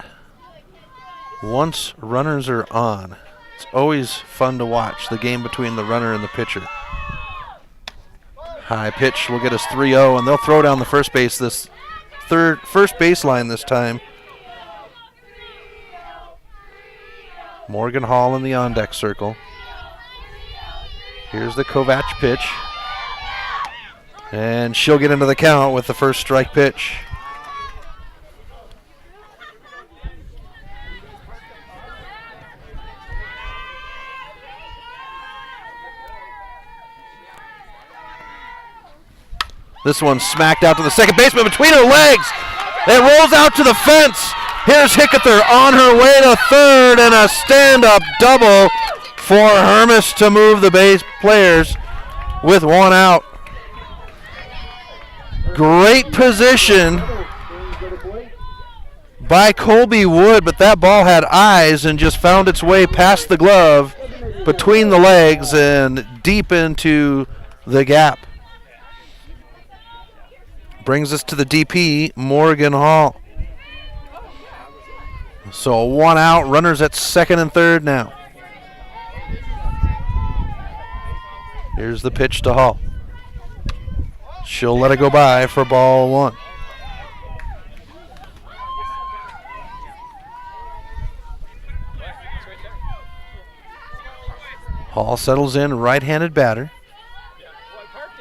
[SPEAKER 5] once runners are on, it's always fun to watch, the game between the runner and the pitcher. High pitch will get us 3-0, and they'll throw down the first baseline this time. Morgan Hall in the on-deck circle. Here's the Kovach pitch. And she'll get into the count with the first strike pitch. This one smacked out to the second baseman between her legs. It rolls out to the fence. Here's Hickether on her way to third, and a stand-up double for Hermes to move the base players with one out. Great position by Colby Wood, but that ball had eyes and just found its way past the glove, between the legs, and deep into the gap. Brings us to the DP, Morgan Hall. So one out, runners at second and third now. Here's the pitch to Hall. She'll let it go by for ball one. Hall settles in, right-handed batter,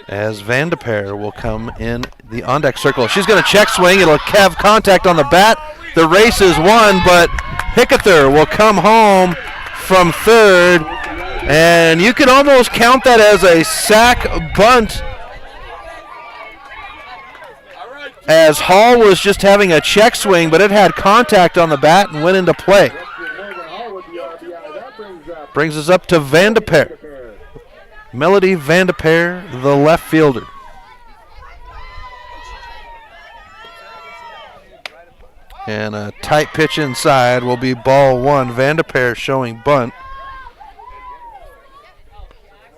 [SPEAKER 5] as Vandeper will come in the on-deck circle. She's going to check swing. It'll have contact on the bat. The race is won, but Hickether will come home from third, and you can almost count that as a sack bunt, as Hall was just having a check swing, but it had contact on the bat and went into play. Brings us up to Vandeper. Melody Vandeper, the left fielder. And a tight pitch inside will be ball one. Vandeper showing bunt.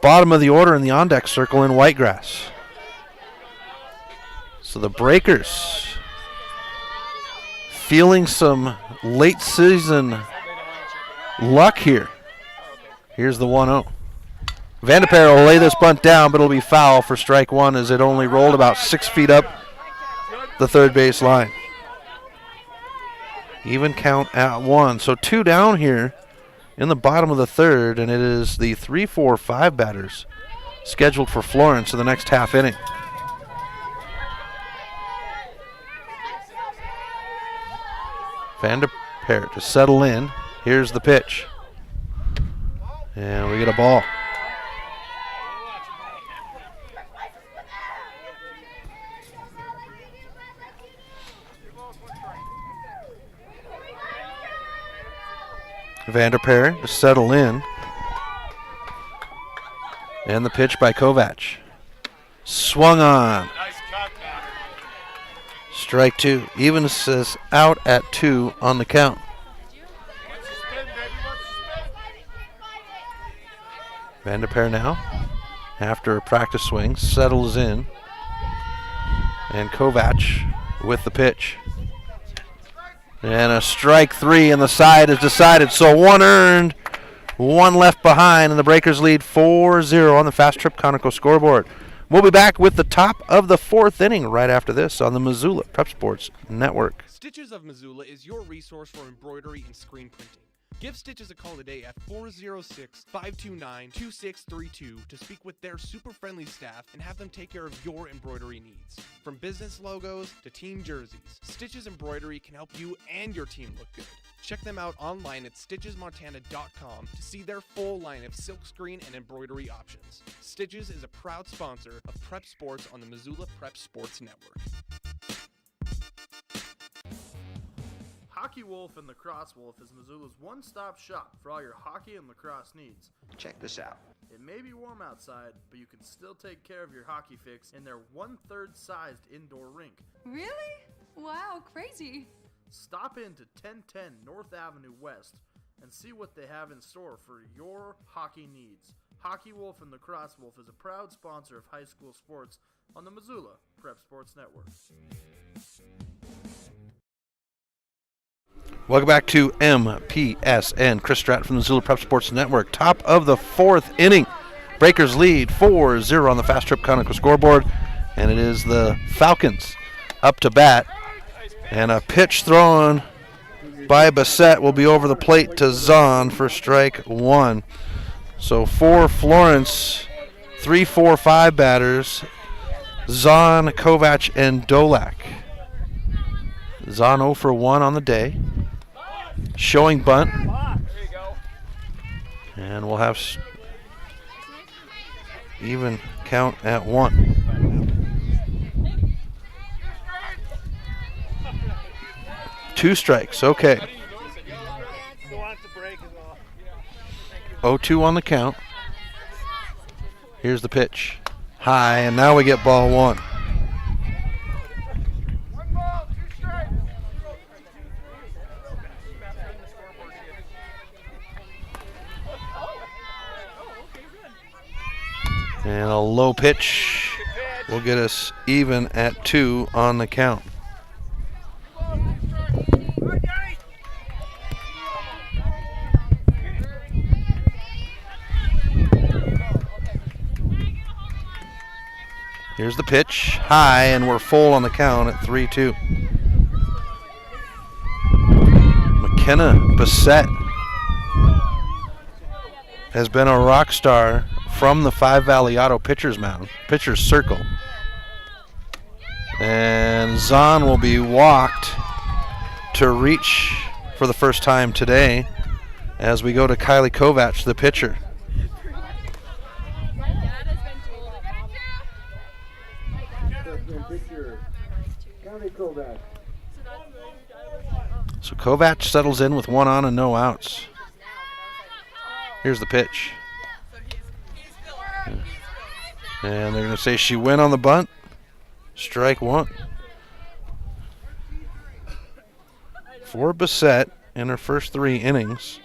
[SPEAKER 5] Bottom of the order in the on-deck circle in Whitegrass. So the Breakers feeling some late season luck here. Here's the 1-0. Vandeper will lay this bunt down, but it'll be foul for strike one, as it only rolled about 6 feet up the third base line. Even count at one. So two down here in the bottom of the third, and it is the 3, 4, 5 batters scheduled for Florence in the next half inning. Vandeper to settle in. Here's the pitch. And we get a ball. Vanderpeer to settle in. And the pitch by Kovac. Swung on. Strike two. Evans is out at 2 on the count. Vanderpeer now, after a practice swing, settles in. And Kovac with the pitch. And a strike 3, and the side is decided. So 1 earned, 1 left behind, and the Breakers lead 4-0 on the Fast Trip Conoco scoreboard. We'll be back with the top of the 4th inning right after this on the Missoula Prep Sports Network.
[SPEAKER 3] Stitches of Missoula is your resource for embroidery and screen printing. Give Stitches a call today at 406-529-2632 to speak with their super friendly staff and have them take care of your embroidery needs. From business logos to team jerseys, Stitches Embroidery can help you and your team look good. Check them out online at stitchesmontana.com to see their full line of silkscreen and embroidery options. Stitches is a proud sponsor of Prep Sports on the Missoula Prep Sports Network.
[SPEAKER 6] Hockey Wolf and Lacrosse Wolf is Missoula's one-stop shop for all your hockey and lacrosse needs.
[SPEAKER 14] Check this out.
[SPEAKER 6] It may be warm outside, but you can still take care of your hockey fix in their 1/3 sized indoor rink.
[SPEAKER 12] Really? Wow, crazy.
[SPEAKER 6] Stop in to 1010 North Avenue West and see what they have in store for your hockey needs. Hockey Wolf and Lacrosse Wolf is a proud sponsor of high school sports on the Missoula Prep Sports Network.
[SPEAKER 5] Welcome back to MPSN. Chris Stratton from the Missoula Prep Sports Network. Top of the 4th inning. Breakers lead 4-0 on the Fast Trip Conoco scoreboard. And it is the Falcons up to bat. And a pitch thrown by Bassett will be over the plate to Zahn for strike 1. So for Florence, 3, 4, 5 batters. Zahn, Kovac, and Dolak. Zahn 0 for 1 on the day. Showing bunt. And we'll have even count at 1. Two strikes, okay. 0-2 on the count. Here's the pitch. High, and now we get ball 1. And a low pitch will get us even at 2 on the count. Here's the pitch, high, and we're full on the count at 3-2. McKenna Bassett has been a rock star from the Five Valley Auto pitcher's circle. And Zahn will be walked to reach for the first time today as we go to Kylie Kovac, the pitcher. So Kovac settles in with 1 on and no outs. Here's the pitch. And they're going to say she went on the bunt. Strike 1. For Bassett in her first 3 innings.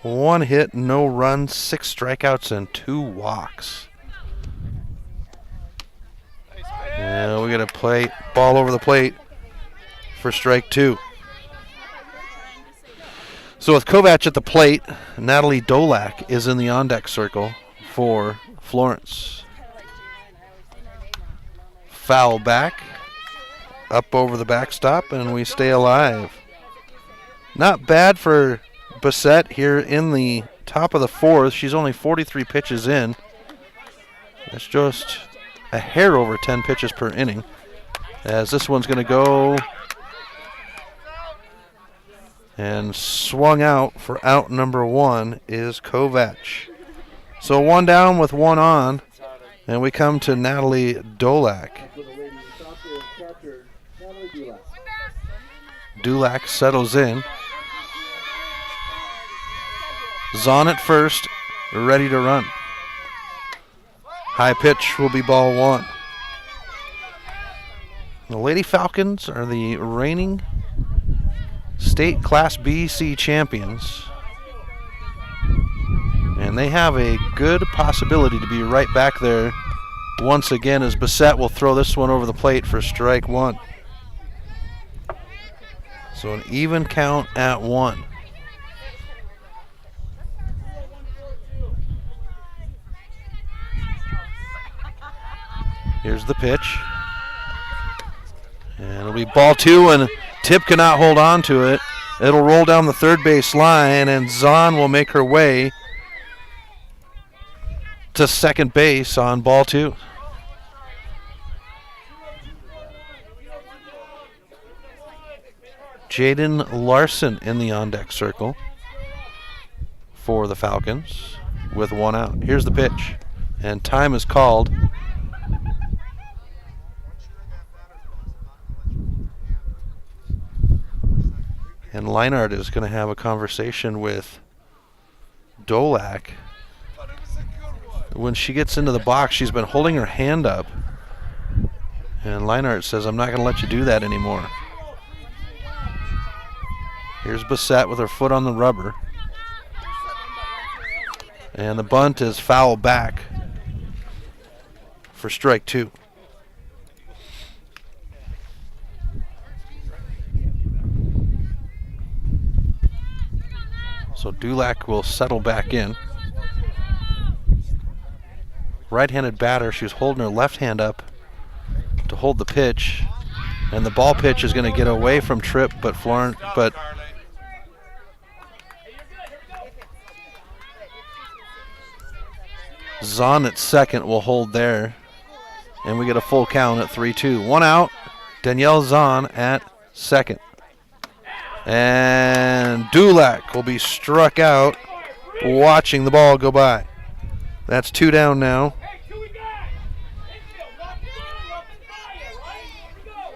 [SPEAKER 5] 1 hit, no runs, 6 strikeouts, and 2 walks. And we got a ball over the plate for strike 2. So with Kovac at the plate, Natalie Dolak is in the on-deck circle for Florence. Foul back, up over the backstop, and we stay alive. Not bad for Bassett here in the top of the 4th. She's only 43 pitches in. That's just a hair over 10 pitches per inning. As this one's going to go And swung out for out number 1 is Kovac. So 1 down with 1 on. And we come to Natalie Dolak. Dulac settles in. Zahn at first, ready to run. High pitch will be ball 1. The Lady Falcons are the reigning state Class BC champions. And they have a good possibility to be right back there once again as Bissett will throw this one over the plate for strike 1. So an even count at 1. Here's the pitch. And it'll be ball 2, and Tip cannot hold on to it. It'll roll down the third base line, and Zahn will make her way to second base on ball 2. Jaden Larson in the on-deck circle for the Falcons with 1 out. Here's the pitch, and time is called. And Leinart is going to have a conversation with Dolak. When she gets into the box, she's been holding her hand up. And Leinart says, I'm not going to let you do that anymore. Here's Bissett with her foot on the rubber. And the bunt is foul back for strike 2. So Dulac will settle back in. Right-handed batter. She was holding her left hand up to hold the pitch. And the ball pitch is going to get away from Tripp, but Florence, Zahn at second will hold there. And we get a full count at 3-2. 1 out. Danielle Zahn at second. And Dulac will be struck out watching the ball go by. That's 2 down now.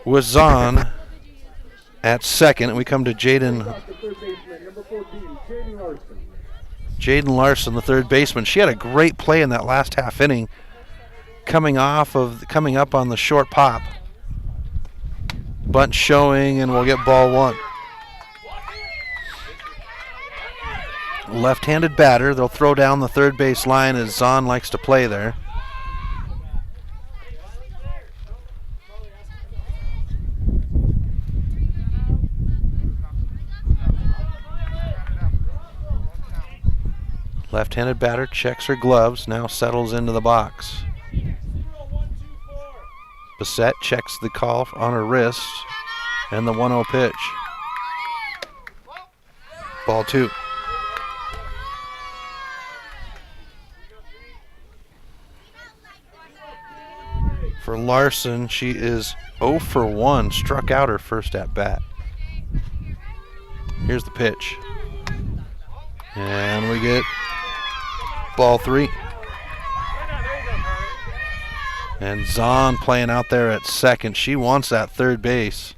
[SPEAKER 5] With Zahn at second, and we come to Jaden Larson, the third baseman. She had a great play in that last half inning, coming up on the short pop. Bunt showing, and we'll get ball 1. Left-handed batter. They'll throw down the third base line as Zahn likes to play there. Left-handed batter checks her gloves, now settles into the box. Bissett checks the call on her wrist, and the 1-0 pitch. Ball 2. For Larson, she is 0 for 1, struck out her first at bat. Here's the pitch. And we get ball 3. And Zahn playing out there at second. She wants that third base.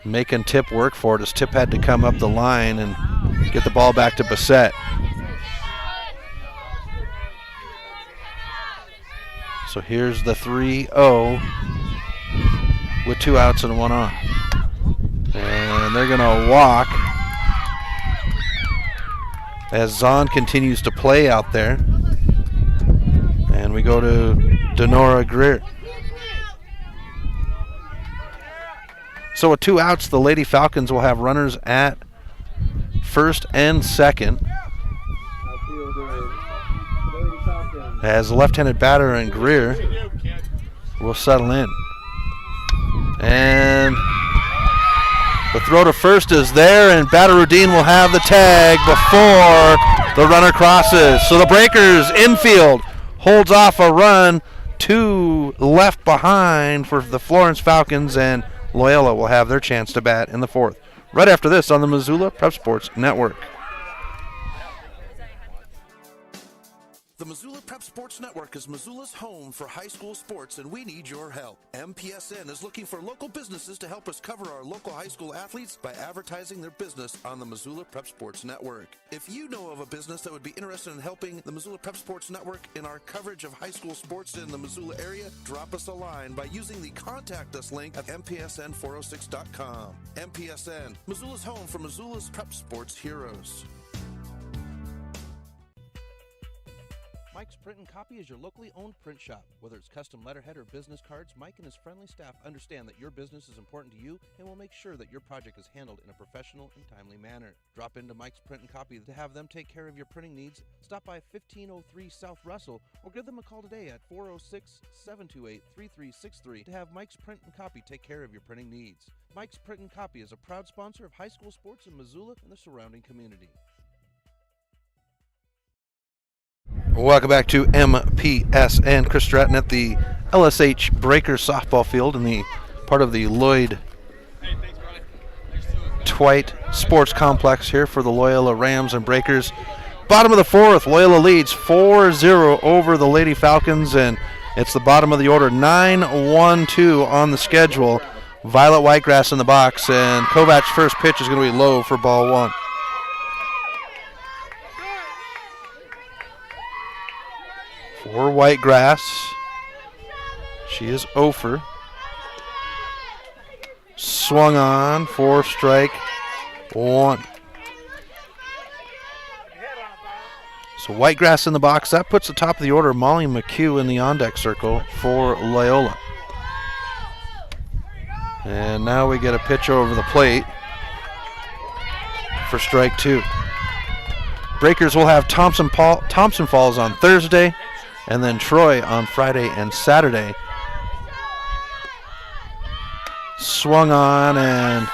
[SPEAKER 5] Making Tip work for it as Tip had to come up the line and get the ball back to Bissett. So here's the 3-0 with 2 outs and 1 on. And they're going to walk as Zahn continues to play out there. And we go to Denora Greer. So with 2 outs, the Lady Falcons will have runners at first and second. As the left-handed batter and Greer will settle in. And the throw to first is there, and Badarudin will have the tag before the runner crosses. So the Breakers infield holds off a run, 2 left behind for the Florence Falcons, and Loyola will have their chance to bat in the 4th. right after this on the Missoula Prep Sports Network.
[SPEAKER 2] The Missoula Prep Sports Network is Missoula's home for high school sports, and we need your help. MPSN is looking for local businesses to help us cover our local high school athletes by advertising their business on the Missoula Prep Sports Network. If you know of a business that would be interested in helping the Missoula Prep Sports Network in our coverage of high school sports in the Missoula area, drop us a line by using the Contact Us link at mpsn406.com. MPSN, Missoula's home for Missoula's Prep Sports heroes.
[SPEAKER 14] Mike's Print and Copy is your locally owned print shop. Whether it's custom letterhead or business cards, Mike and his friendly staff understand that your business is important to you and will make sure that your project is handled in a professional and timely manner. Drop into Mike's Print and Copy to have them take care of your printing needs. Stop by 1503 South Russell or give them a call today at 406-728-3363 to have Mike's Print and Copy take care of your printing needs. Mike's Print and Copy is a proud sponsor of high school sports in Missoula and the surrounding community.
[SPEAKER 5] Welcome back to MPSN. Chris Stratton at the LSH Breakers softball field in the part of the Lloyd Twite Sports Complex here for the Loyola Rams and Breakers. Bottom of the fourth, Loyola leads 4-0 over the Lady Falcons, and it's the bottom of the order, 9-1-2 on the schedule. Violet Whitegrass in the box, and Kovac's first pitch is going to be low for ball one. For Whitegrass, she is 0 for. Swung on for strike one. So Whitegrass in the box. That puts the top of the order, Molly McHugh in the on-deck circle for Loyola. And now we get a pitch over the plate for strike two. Breakers will have Thompson Falls on Thursday, and then Troy on Friday and Saturday. Swung on, and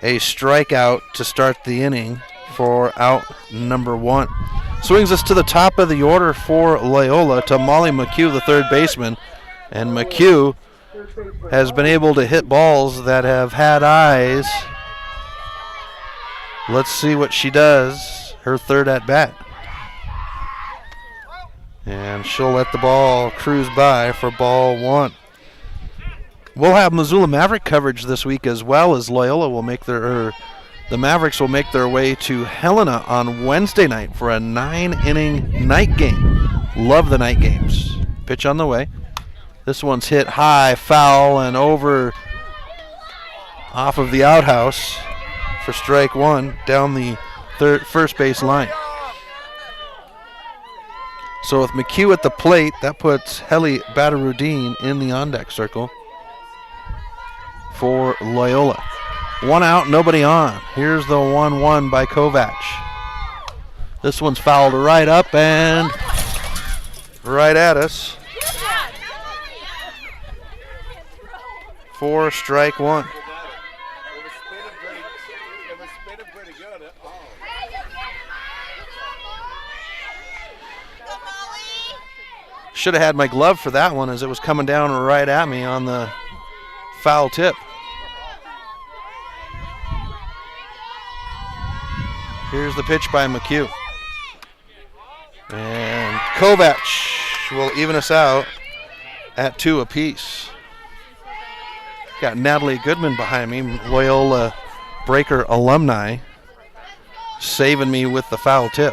[SPEAKER 5] a strikeout to start the inning for out number one. Swings us to the top of the order for Loyola to Molly McHugh, the third baseman. And McHugh has been able to hit balls that have had eyes. Let's see what she does, her third at bat. And she'll let the ball cruise by for ball one. We'll have Missoula Maverick coverage this week, as well as Loyola will make the Mavericks will make their way to Helena on Wednesday night for a 9-inning night game. Love the night games. Pitch on the way. This one's hit high, foul, and over off of the outhouse for strike one down the first base line. So with McHugh at the plate, that puts Helly Badarudin in the on-deck circle for Loyola. One out, nobody on. Here's the 1-1 by Kovac. This one's fouled right up and right at us for strike one. Should have had my glove for that one, as it was coming down right at me on the foul tip. Here's the pitch by McHugh. And Kovac will even us out at 2 apiece. Got Natalie Goodman behind me, Loyola Breaker alumni, saving me with the foul tip.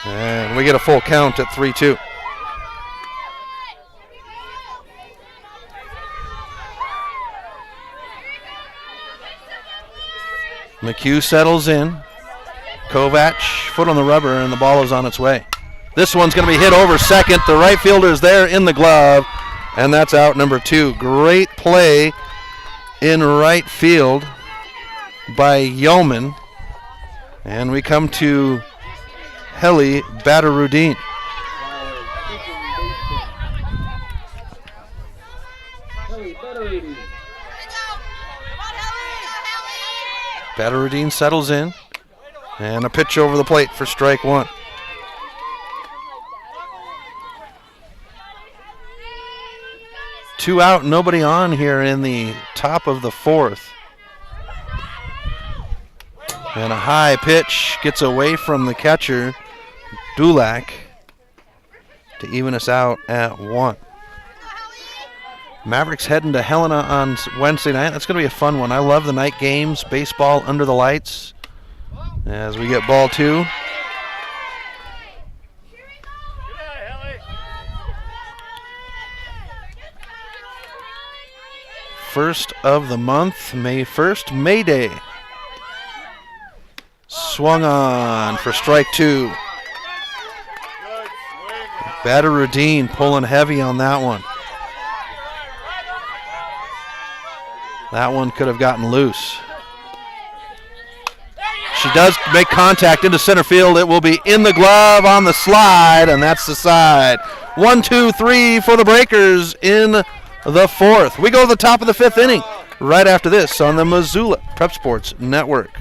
[SPEAKER 5] And we get a full count at 3-2. McHugh settles in. Kovac, foot on the rubber, and the ball is on its way. This one's going to be hit over second. The right fielder is there in the glove, and that's out number 2. Great play in right field by Yeoman. And we come to Helly Badarudin. Badarudin settles in, and a pitch over the plate for strike one. 2 out, nobody on here in the top of the 4th. And a high pitch gets away from the catcher, Dulac, to even us out at 1. Mavericks heading to Helena on Wednesday night. That's going to be a fun one. I love the night games, baseball under the lights. As we get ball 2. First of the month, May 1st, May Day. Swung on for strike 2. Bader-Rudin pulling heavy on that one. That one could have gotten loose. She does make contact into center field. It will be in the glove on the slide, and that's the side. 1, 2, 3 for the Breakers in the 4th. We go to the top of the 5th inning right after this on the Missoula Prep Sports Network.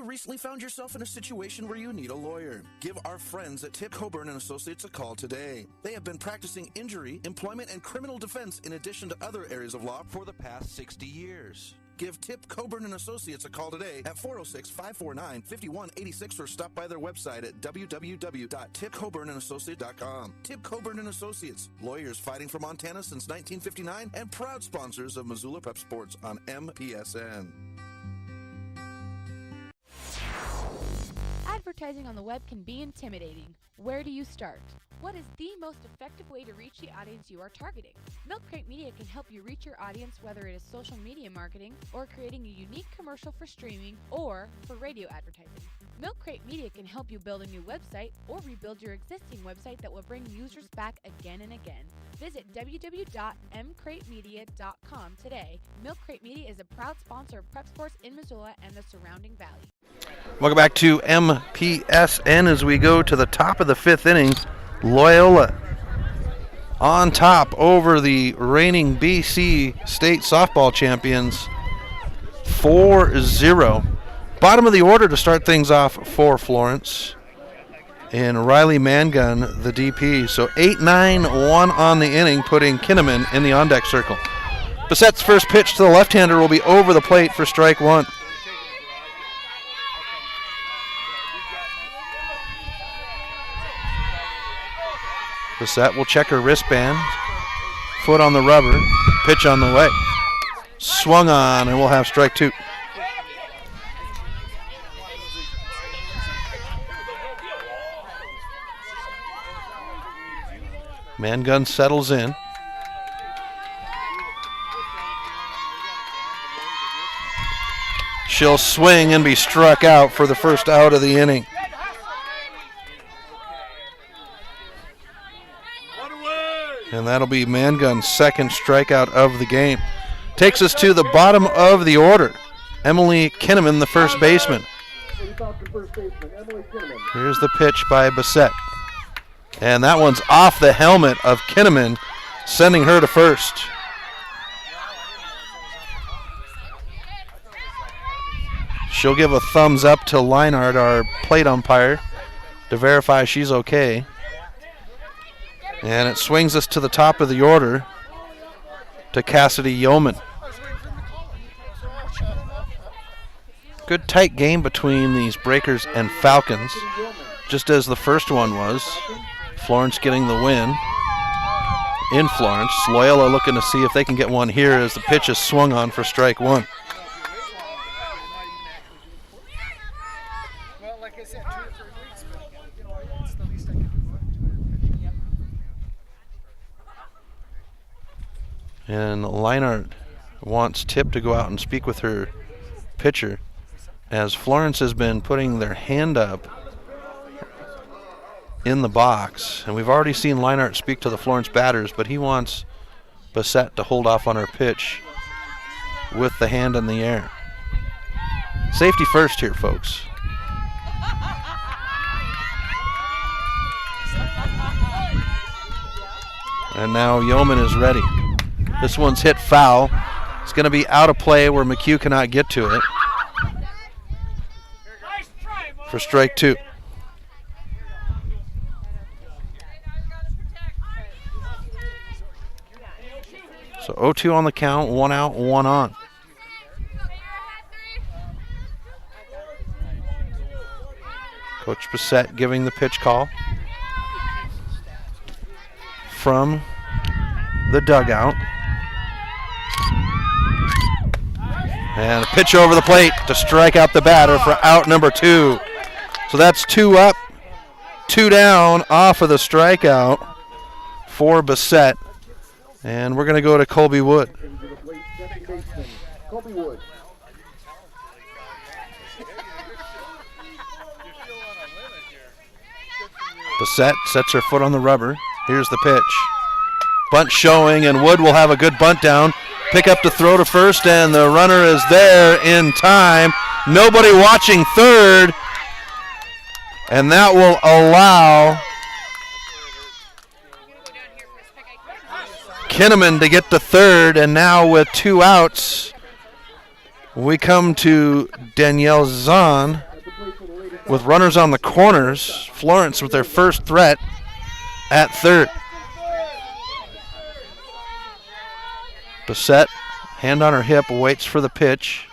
[SPEAKER 2] Recently found yourself in a situation where you need a lawyer? Give our friends at Tip Coburn & Associates a call today. They have been practicing injury, employment, and criminal defense in addition to other areas of law for the past 60 years. Give Tip Coburn & Associates a call today at 406-549-5186 or stop by their website at www.tipcoburnandassociates.com. Tip Coburn & Associates, lawyers fighting for Montana since 1959 and proud sponsors of Missoula Prep Sports on MPSN.
[SPEAKER 15] Advertising on the web can be intimidating. Where do you start? What is the most effective way to reach the audience you are targeting? Milk Crate Media can help you reach your audience, whether it is social media marketing or creating a unique commercial for streaming or for radio advertising. Milk Crate Media can help you build a new website or rebuild your existing website that will bring users back again and again. Visit www.mcratemedia.com today. Milk Crate Media is a proud sponsor of Prep Sports in Missoula and the surrounding valley.
[SPEAKER 5] Welcome back to MPSN as we go to the top of the 5th inning. Loyola on top over the reigning BC State softball champions, 4-0. Bottom of the order to start things off for Florence. And Riley Mangun, the DP. So 8-9-1 on the inning, putting Kinnaman in the on-deck circle. Bassett's first pitch to the left-hander will be over the plate for strike 1. Bassett will check her wristband. Foot on the rubber. Pitch on the way. Swung on, and we'll have strike 2. Mangun settles in. She'll swing and be struck out for the first out of the inning. And that'll be Mangun's second strikeout of the game. Takes us to the bottom of the order. Emily Kinnaman, the first baseman. Here's the pitch by Bassett. And that one's off the helmet of Kinnaman, sending her to first. She'll give a thumbs up to Leinart, our plate umpire, to verify she's okay. And it swings us to the top of the order to Cassidy Yeoman. Good tight game between these Breakers and Falcons, just as the first one was. Florence getting the win in Florence. Loyola looking to see if they can get one here as the pitch is swung on for strike 1. And Leinart wants Tip to go out and speak with her pitcher, as Florence has been putting their hand up in the box. And we've already seen Leinart speak to the Florence batters, but he wants Bassett to hold off on her pitch with the hand in the air. Safety first here, folks. And now Yeoman is ready. This one's hit foul. It's going to be out of play where McHugh cannot get to it for strike 2. So 0-2 on the count, 1 out, 1 on. Coach Bissett giving the pitch call from the dugout. And a pitch over the plate to strike out the batter for out number 2. So that's 2 up, 2 down off of the strikeout for Bissett. And we're going to go to Colby Wood. Bissett sets her foot on the rubber. Here's the pitch. Bunt showing, and Wood will have a good bunt down. Pick up to throw to first, and the runner is there in time. Nobody watching third, and that will allow Kinnaman to get to third, and now with 2 outs, we come to Danielle Zahn with runners on the corners. Florence with their first threat at third. Bissett, hand on her hip, waits for the pitch.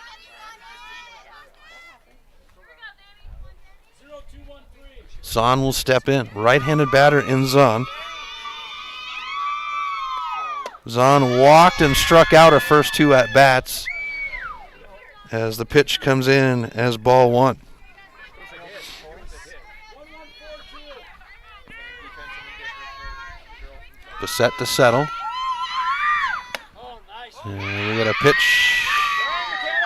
[SPEAKER 5] Zahn will step in. Right-handed batter in Zahn. Zahn walked and struck out her first 2 at-bats as the pitch comes in as ball 1. Bissett to settle. And we got a pitch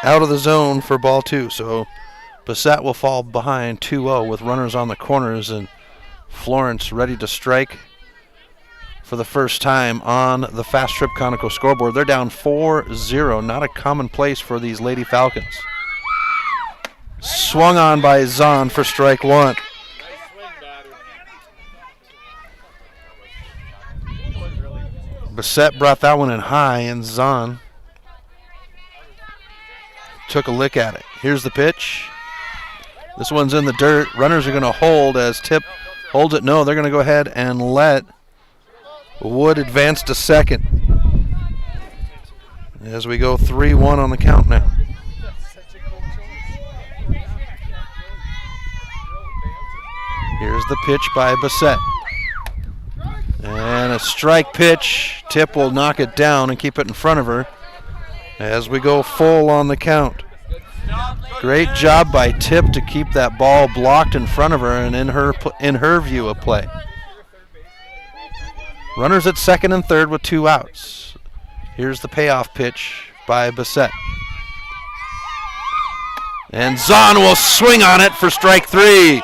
[SPEAKER 5] out of the zone for ball 2. So Bissett will fall behind 2-0 with runners on the corners, and Florence ready to strike for the first time on the Fast Trip Conoco scoreboard. They're down 4-0. Not a commonplace for these Lady Falcons. Swung on by Zahn for strike 1. Bissett brought that one in high, and Zahn took a lick at it. Here's the pitch. This one's in the dirt. Runners are going to hold as Tip holds it. No, they're going to go ahead and let Wood advance to second as we go 3-1 on the count now. Here's the pitch by Bissett. And a strike pitch. Tip will knock it down and keep it in front of her as we go full on the count. Great job by Tip to keep that ball blocked in front of her and in her view of play. Runners at second and third with 2 outs. Here's the payoff pitch by Bissett. And Zahn will swing on it for strike 3.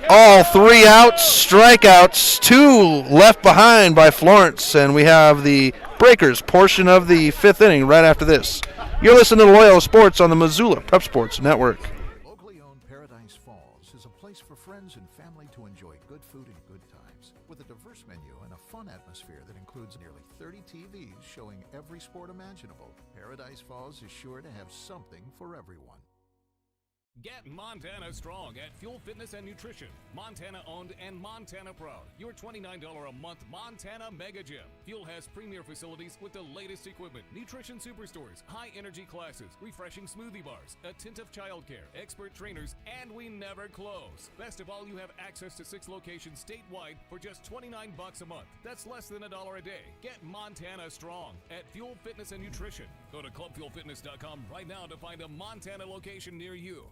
[SPEAKER 5] All 3 outs, strikeouts, 2 left behind by Florence, and we have the Breakers portion of the 5th inning right after this. You're listening to Loyola Sports on the Missoula Prep Sports Network.
[SPEAKER 13] Locally owned Paradise Falls is a place for friends and family to enjoy good food and good times. With a diverse menu and a fun atmosphere that includes nearly 30 TVs showing every sport imaginable, Paradise Falls is sure to have something for everyone.
[SPEAKER 7] Get Montana strong at Fuel Fitness and Nutrition. Montana owned and Montana proud. Your $29 a month Montana Mega Gym. Fuel has premier facilities with the latest equipment, nutrition superstores, high energy classes, refreshing smoothie bars, attentive childcare, expert trainers, and we never close. Best of all, you have access to 6 locations statewide for just $29 a month. That's less than $1 a day. Get Montana strong at Fuel Fitness and Nutrition. Go to clubfuelfitness.com right now to find a Montana location near you.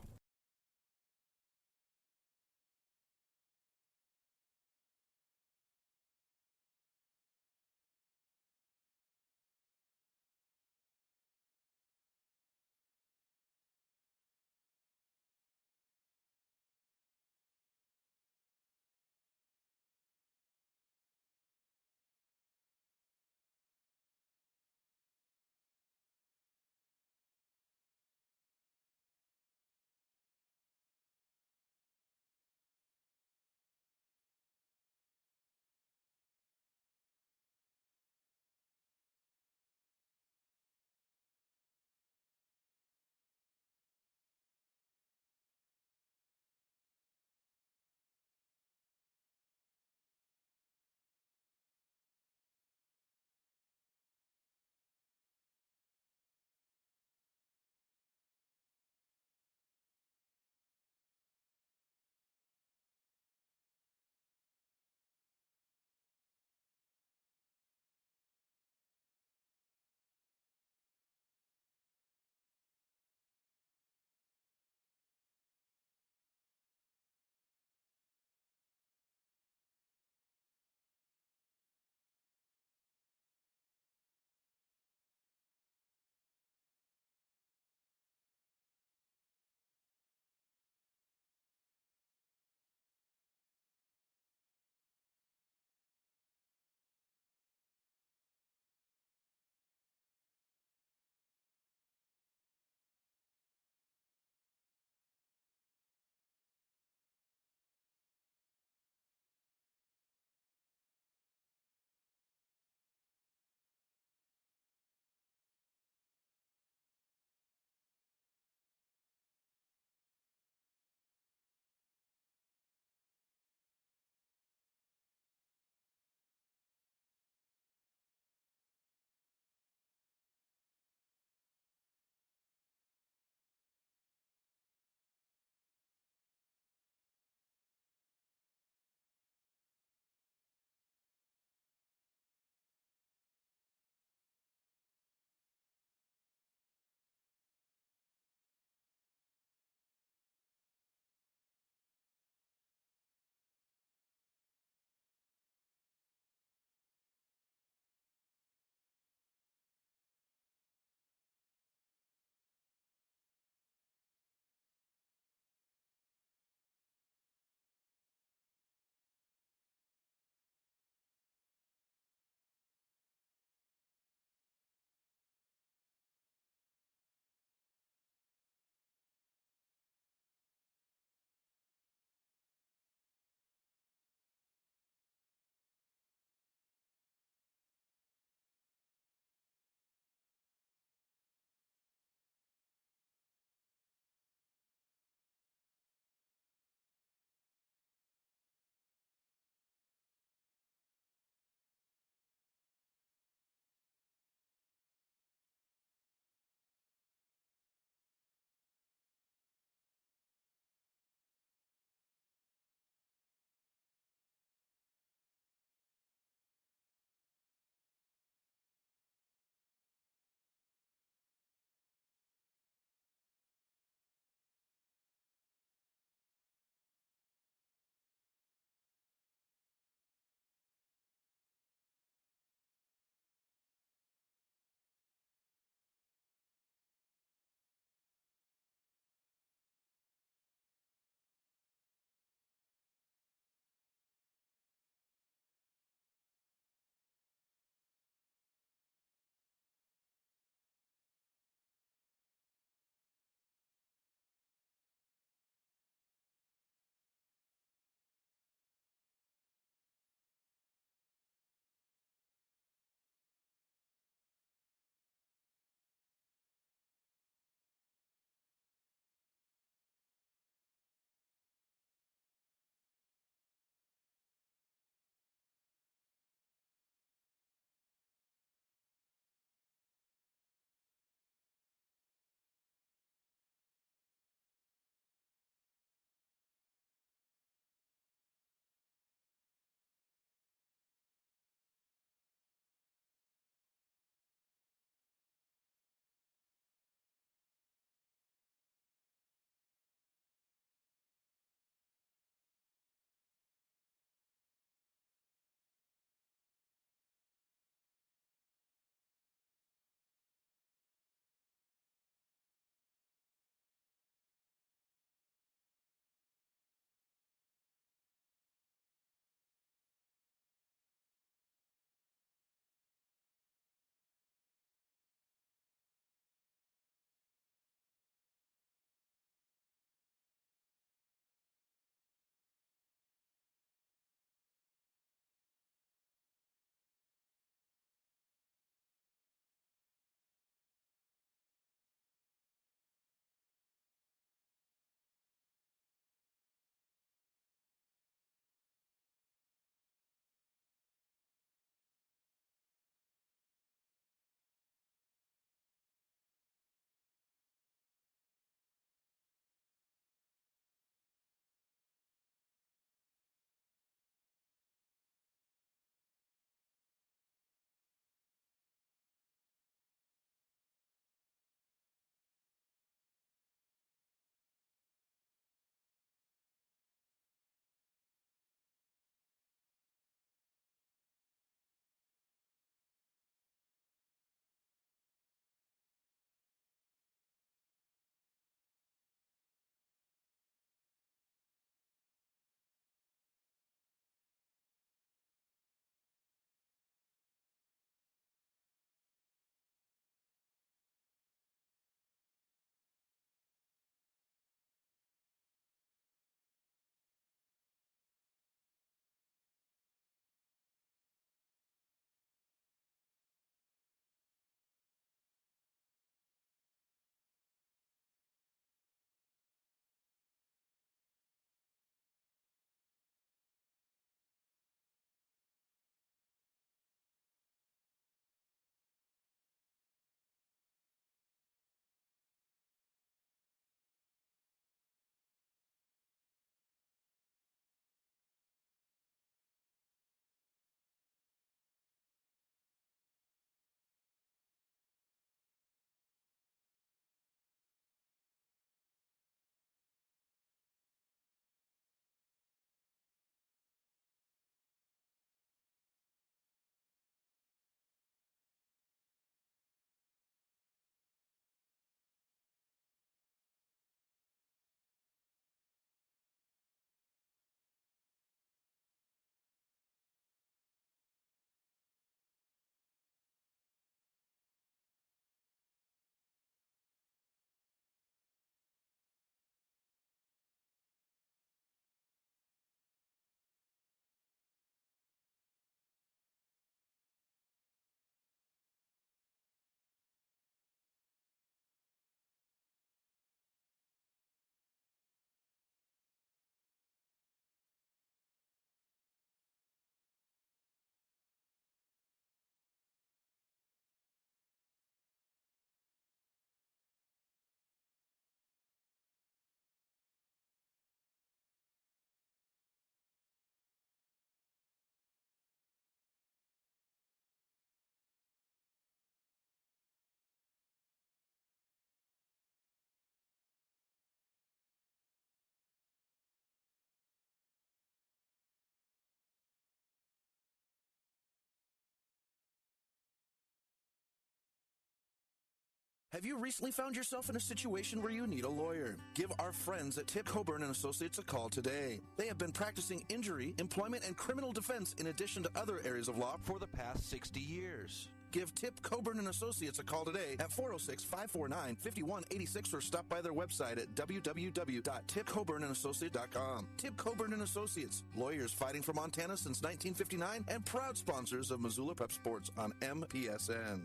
[SPEAKER 2] Have you recently found yourself in a situation where you need a lawyer? Give our friends at Tip Coburn & Associates a call today. They have been practicing injury, employment, and criminal defense in addition to other areas of law for the past 60 years. Give Tip Coburn & Associates a call today at 406-549-5186 or stop by their website at www.tipcoburnandassociates.com. Tip Coburn & Associates, lawyers fighting for Montana since 1959 and proud sponsors of Missoula Prep Sports on MPSN.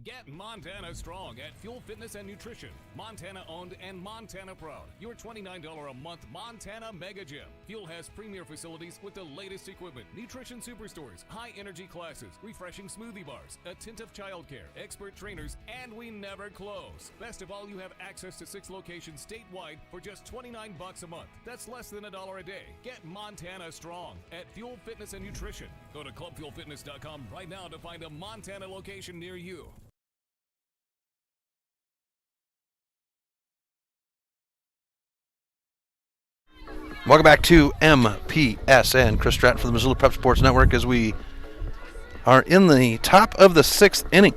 [SPEAKER 7] Get Montana strong at Fuel Fitness and Nutrition. Montana owned and Montana proud. Your $29 a month Montana Mega Gym. Fuel has premier facilities with the latest equipment, nutrition superstores, high energy classes, refreshing smoothie bars, attentive childcare, expert trainers, and we never close. Best of all, you have access to 6 locations statewide for just $29 a month. That's less than $1 a day. Get Montana strong at Fuel Fitness and Nutrition. Go to clubfuelfitness.com right now to find a Montana location near you.
[SPEAKER 5] Welcome back to MPSN. Chris Stratton for the Missoula Prep Sports Network as we are in the top of the 6th inning.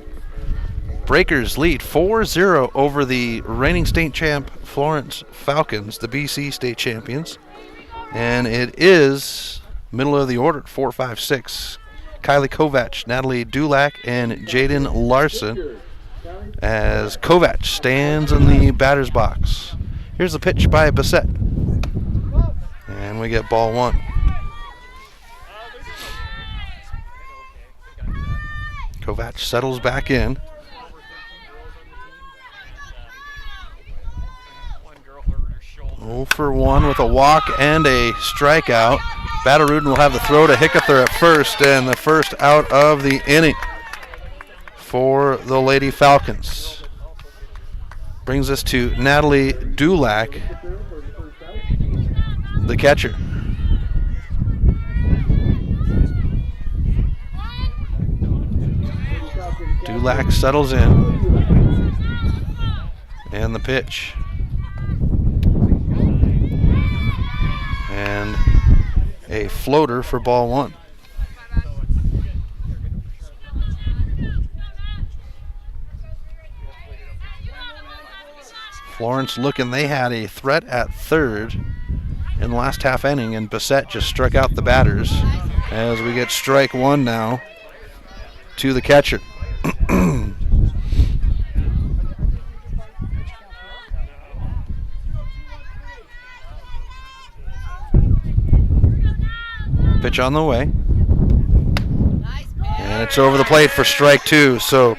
[SPEAKER 5] Breakers lead 4-0 over the reigning state champ Florence Falcons, the BC state champions. And it is middle of the order, 4-5-6. Kylie Kovac, Natalie Dulac, and Jaden Larson as Kovac stands in the batter's box. Here's the pitch by Bissett. And we get ball 1. Kovac settles back in. 0 for 1 with a walk and a strikeout. Batterudin will have the throw to Hickether at first, and the first out of the inning for the Lady Falcons. Brings us to Natalie Dulac, the catcher. Dulac settles in. And the pitch. And a floater for ball 1. Florence looking, they had a threat at third in the last half inning, and Bissett just struck out the batters as we get strike 1 now to the catcher. Pitch on the way. And it's over the plate for strike 2. So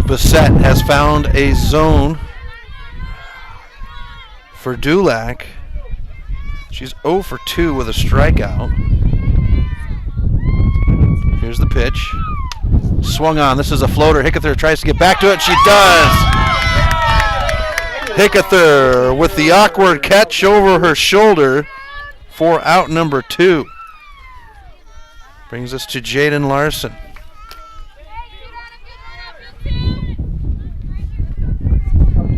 [SPEAKER 5] Bissett has found a zone for Dulac. She's 0 for 2 with a strikeout. Here's the pitch. Swung on. This is a floater. Hickether tries to get back to it. She does. Hickether with the awkward catch over her shoulder for out number 2. Brings us to Jaden Larson.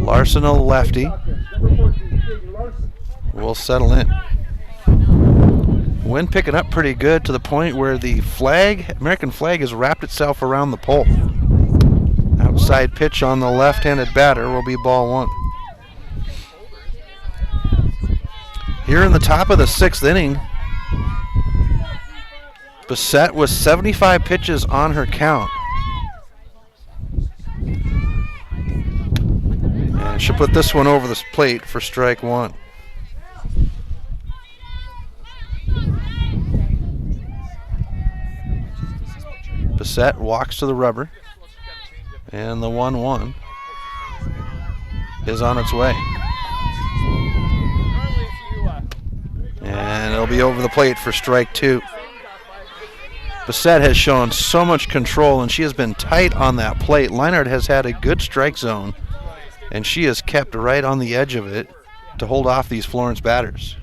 [SPEAKER 5] Larson, a lefty, will settle in. Wind picking up pretty good to the point where the flag, American flag, has wrapped itself around the pole. Outside pitch on the left-handed batter will be ball 1. Here in the top of the 6th inning, Bissett with 75 pitches on her count. And she'll put this one over the plate for strike 1. Bissett walks to the rubber, and the 1-1 is on its way. And it'll be over the plate for strike 2. Bissett has shown so much control, and she has been tight on that plate. Leinart has had a good strike zone, and she has kept right on the edge of it to hold off these Florence batters.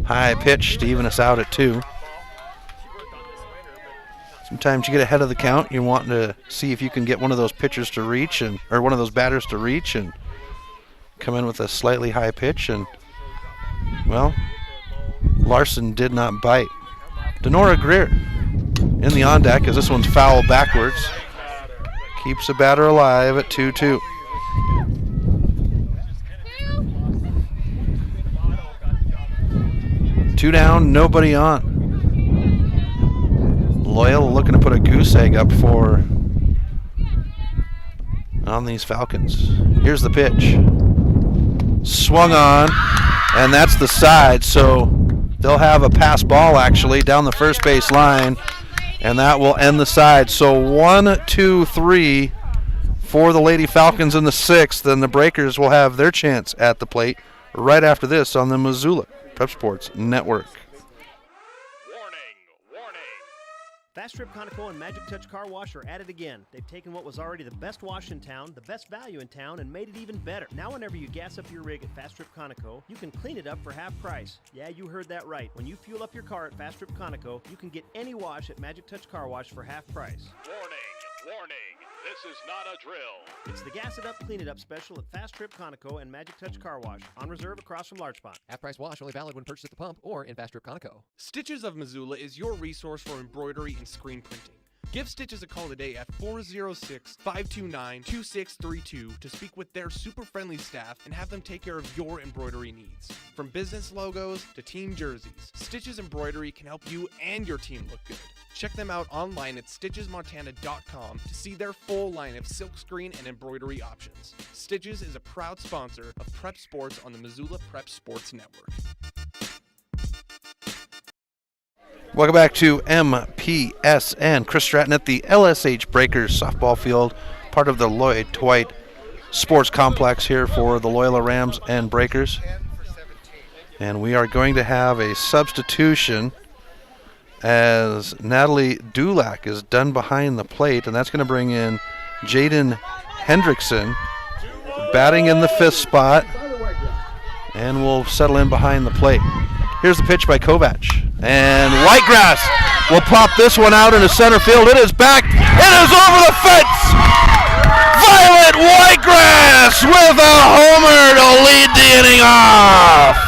[SPEAKER 5] High pitch to even us out at 2. Sometimes you get ahead of the count. You're wanting to see if you can get one of those pitchers to reach, or one of those batters to reach and come in with a slightly high pitch. And, well, Larson did not bite. Denora Greer in the on deck as this one's foul backwards. Keeps the batter alive at 2-2. Two down, nobody on. Loyola looking to put a goose egg up on these Falcons. Here's the pitch. Swung on, and that's the side, so they'll have a pass ball actually down the first base line, and that will end the side. So 1-2-3 for the Lady Falcons in the sixth, and the Breakers will have their chance at the plate right after this on the Missoula Prep Sports Network.
[SPEAKER 8] Fast Trip Conoco and Magic Touch Car Wash are at it again. They've taken what was already the best wash in town, the best value in town, and made it even better. Now whenever you gas up your rig at Fast Trip Conoco, you can clean it up for half price. Yeah, you heard that right. When you fuel up your car at Fast Trip Conoco, you can get any wash at Magic Touch Car Wash for half price.
[SPEAKER 9] Warning, this is not a drill.
[SPEAKER 8] It's the Gas It Up, Clean It Up special at Fast Trip Conoco and Magic Touch Car Wash, on reserve across from Large Pond.
[SPEAKER 10] Half-price wash only valid when purchased at the pump or in Fast Trip Conoco.
[SPEAKER 3] Stitches of Missoula is your resource for embroidery and screen printing. Give Stitches a call today at 406-529-2632 to speak with their super friendly staff and have them take care of your embroidery needs. From business logos to team jerseys, Stitches Embroidery can help you and your team look good. Check them out online at stitchesmontana.com to see their full line of silkscreen and embroidery options. Stitches is a proud sponsor of Prep Sports on the Missoula Prep Sports Network.
[SPEAKER 5] Welcome back to MPSN. Chris Stratton at the LSH Breakers softball field, part of the Lloyd Dwight Sports Complex here for the Loyola Rams and Breakers. And we are going to have a substitution as Natalie Dulac is done behind the plate, and that's going to bring in Jaden Hendrickson batting in the fifth spot, and we'll settle in behind the plate. Here's the pitch by Kovac, and Whitegrass will pop this one out into center field. It is back. It is over the fence. Violet Whitegrass with a homer to lead the inning off.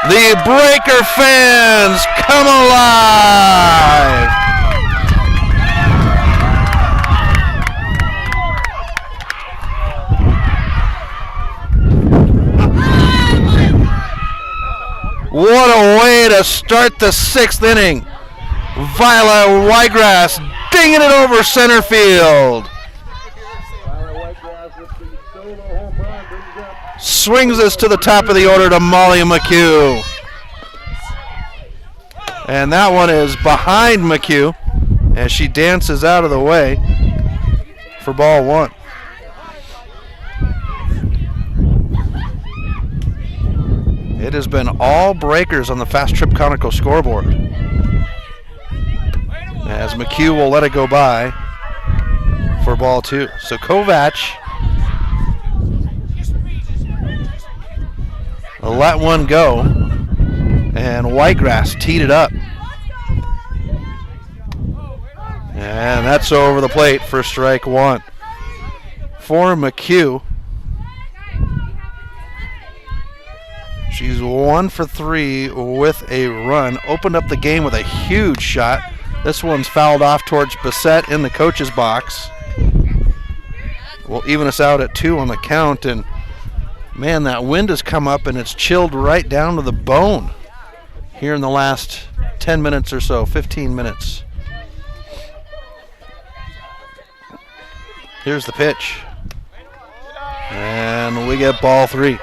[SPEAKER 5] The Breaker fans come alive. What a way to start the sixth inning. Violet Whitegrass dinging it over center field. Swings us to the top of the order to Molly McHugh. And that one is behind McHugh as she dances out of the way for ball one. It has been all Breakers on the Fast Trip Conoco scoreboard, as McHugh will let it go by for ball two. So Kovac will let one go, and Whitegrass teed it up. And that's over the plate for strike one. For McHugh, she's 1 for 3 with a run. Opened up the game with a huge shot. This one's fouled off towards Bissett in the coach's box. We'll even us out at 2 on the count. And man, that wind has come up and it's chilled right down to the bone here in the last 10 minutes or so, 15 minutes. Here's the pitch. And we get ball 3.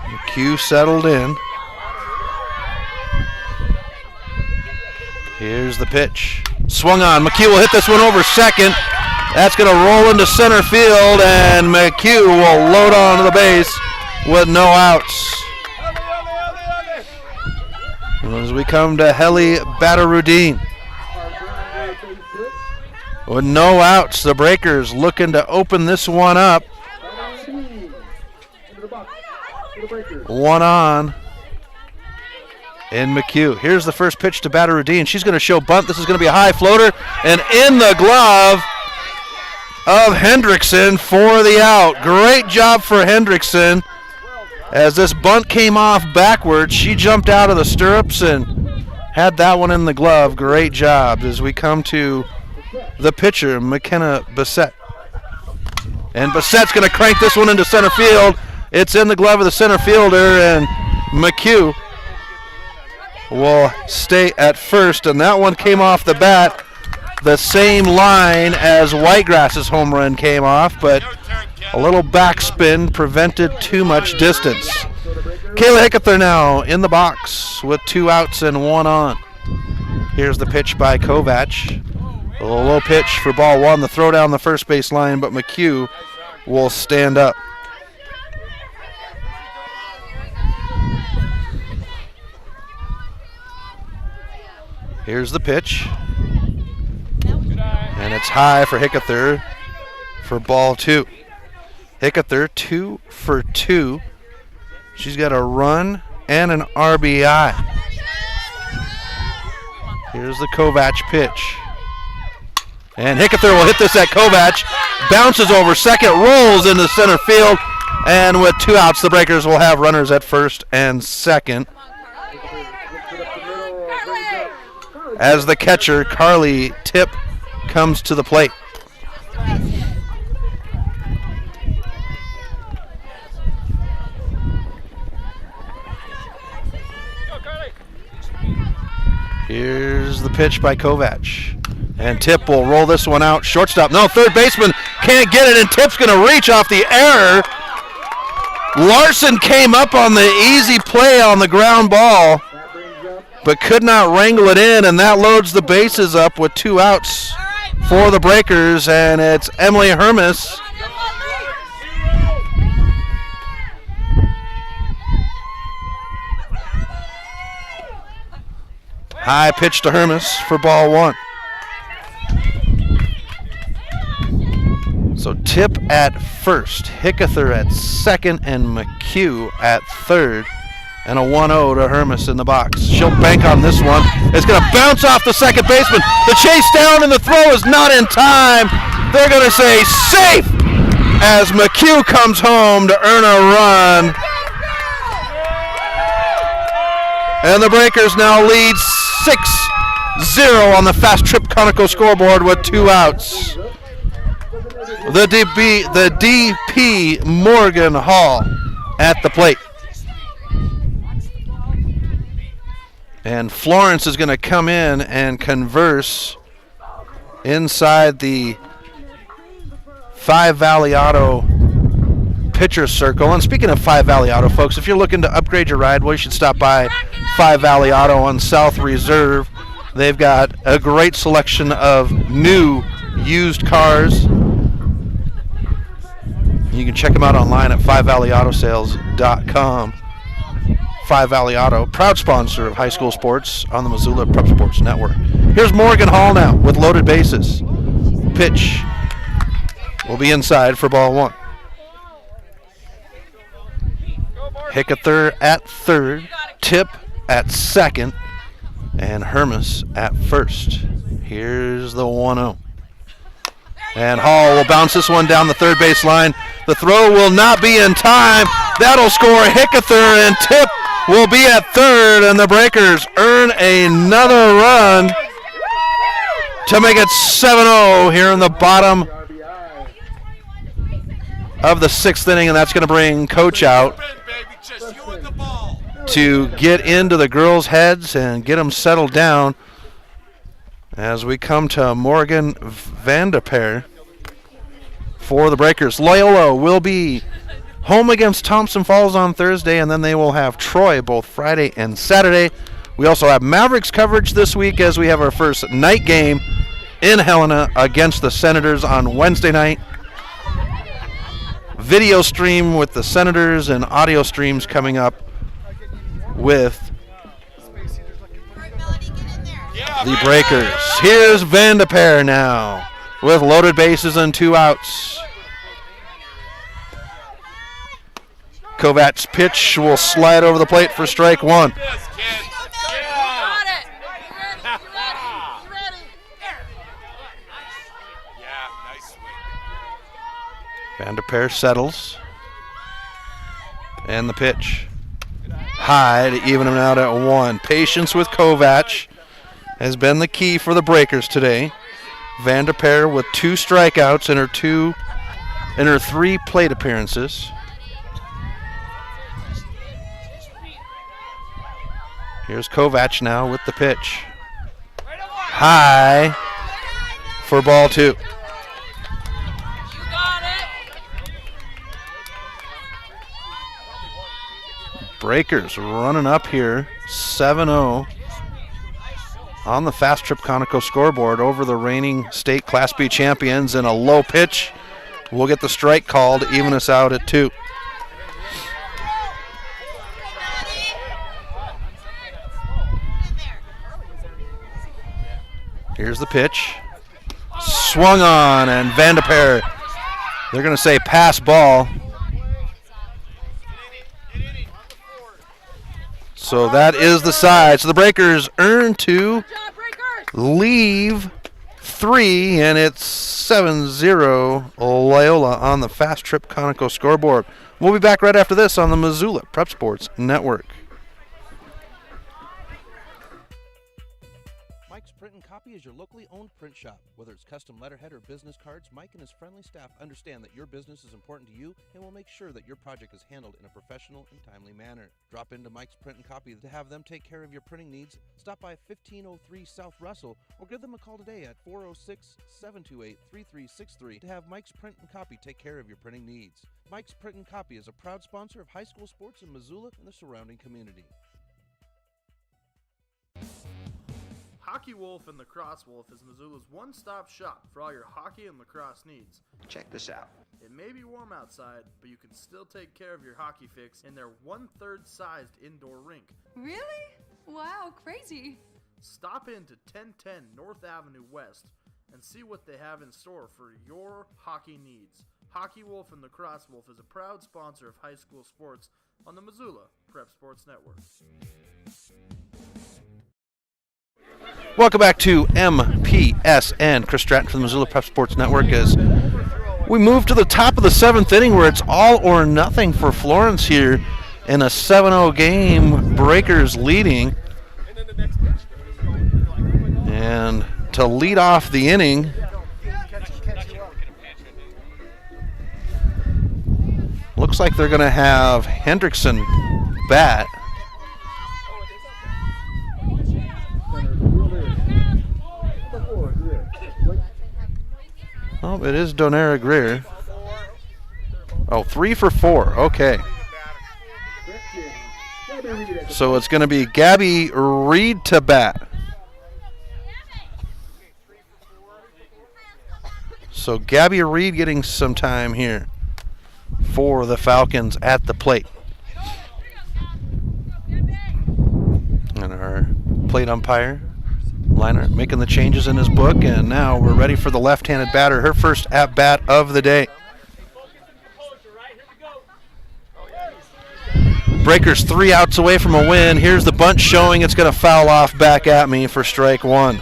[SPEAKER 5] McHugh settled in. Here's the pitch. Swung on. McHugh will hit this one over second. That's going to roll into center field, and McHugh will load onto the base with no outs. As we come to Heli Badarudin. With no outs, the Breakers looking to open this one up. One on in McHugh. Here's the first pitch to Badarudin. She's going to show bunt. This is going to be a high floater, and in the glove of Hendrickson for the out. Great job for Hendrickson. As this bunt came off backwards, she jumped out of the stirrups and had that one in the glove. Great job as we come to the pitcher, McKenna Bissett. And Bissett's going to crank this one into center field. It's in the glove of the center fielder, and McHugh will stay at first. And that one came off the bat the same line as Whitegrass's home run came off, but a little backspin prevented too much distance. Kayla Hickether now in the box with 2 outs and 1 on. Here's the pitch by Kovac. A low pitch for ball 1. The throw down the first base line, but McHugh will stand up. Here's the pitch. And it's high for Hickether for ball 2. Hickether 2 for 2. She's got a run and an RBI. Here's the Kovac pitch. And Hickether will hit this at Kovac. Bounces over second, rolls into center field. And with 2 outs, the Breakers will have runners at first and second. As the catcher, Carly Tipp, comes to the plate. Here's the pitch by Kovac. And Tipp will roll this one out. Shortstop. No, third baseman can't get it, and Tipp's going to reach off the error. Larson came up on the easy play on the ground ball, but could not wrangle it in, and that loads the bases up with 2 outs for the Breakers, and it's Emily Hermes. High pitch to Hermes for ball 1. So Tipp at first, Hickether at second, and McHugh at third. And a 1-0 to Hermes in the box. She'll bank on this one. It's going to bounce off the second baseman. The chase down and the throw is not in time. They're going to say safe as McHugh comes home to earn a run. And the Breakers now lead 6-0 on the Fast Trip Conoco scoreboard with 2 outs. The DP Morgan Hall at the plate. And Florence is going to come in and converse inside the 5 Valley Auto pitcher circle. And speaking of 5 Valley Auto, folks, if you're looking to upgrade your ride, well, you should stop by 5 Valley Auto on South Reserve. They've got a great selection of new used cars. You can check them out online at 5valleyautosales.com. 5 Valley Auto, proud sponsor of high school sports on the Missoula Prep Sports Network. Hirs Morgan Hall now with loaded bases. Pitch will be inside for ball 1. Hickether at third, Tipp at second, and Hermes at first. Here's the 1-0. And Hall will bounce this one down the third base line. The throw will not be in time. That'll score Hickether, and Tipp will be at third, and the Breakers earn another run to make it 7-0 here in the bottom of the 6th inning, and that's going to bring Coach out to get into the girls' heads and get them settled down as we come to Morgan Vanderpeer for the Breakers. Loyola will be home against Thompson Falls on Thursday, and then they will have Troy both Friday and Saturday. We also have Mavericks coverage this week as we have our first night game in Helena against the Senators on Wednesday night. Video stream with the Senators and audio streams coming up with the Breakers. Here's Vanderpeer now with loaded bases and 2 outs. Kovac's pitch will slide over the plate for strike 1. Vanderpeer settles. And the pitch. High to even him out at 1. Patience with Kovac has been the key for the Breakers today. Vanderpeer with 2 strikeouts in her 3 plate appearances. Here's Kovac now with the pitch. High for ball 2. Breakers running up here, 7-0 on the Fast Trip Conoco scoreboard over the reigning state Class B champions, and a low pitch. We'll get the strike called to even us out at 2. Here's the pitch. Swung on, and Vanderpeer, they're going to say pass ball. So that is the side. So the Breakers earn 2, leave 3, and it's 7-0 Loyola on the Fast Trip Conoco scoreboard. We'll be back right after this on the Missoula Prep Sports Network.
[SPEAKER 14] Mike's Print and Copy is your locally owned print shop. Whether it's custom letterhead or business cards, Mike and his friendly staff understand that your business is important to you and will make sure that your project is handled in a professional and timely manner. Drop into Mike's Print and Copy to have them take care of your printing needs. Stop by 1503 South Russell or give them a call today at 406-728-3363 to have Mike's Print and Copy take care of your printing needs. Mike's Print and Copy is a proud sponsor of high school sports in Missoula and the surrounding community.
[SPEAKER 6] Hockey Wolf and Lacrosse Wolf is Missoula's one-stop shop for all your hockey and lacrosse needs.
[SPEAKER 16] Check this out.
[SPEAKER 6] It may be warm outside, but you can still take care of your hockey fix in their 1/3 sized indoor rink.
[SPEAKER 12] Really? Wow, crazy.
[SPEAKER 6] Stop in to 1010 North Avenue West and see what they have in store for your hockey needs. Hockey Wolf and Lacrosse Wolf is a proud sponsor of high school sports on the Missoula Prep Sports Network.
[SPEAKER 5] Welcome back to MPSN. Chris Stratton from the Missoula Prep Sports Network as we move to the top of the 7th inning where it's all or nothing for Florence here in a 7-0 game. Breakers leading. And to lead off the inning, looks like they're going to have Hendrickson bat. Oh, it is Donera Greer. Oh, 3 for 4. Okay. So it's going to be Gabby Reed to bat. So Gabby Reed getting some time here for the Falcons at the plate. And our plate umpire, Liner, making the changes in his book, and now we're ready for the left-handed batter, her first at-bat of the day. Breakers 3 outs away from a win. Here's the bunt showing. It's going to foul off back at me for strike 1.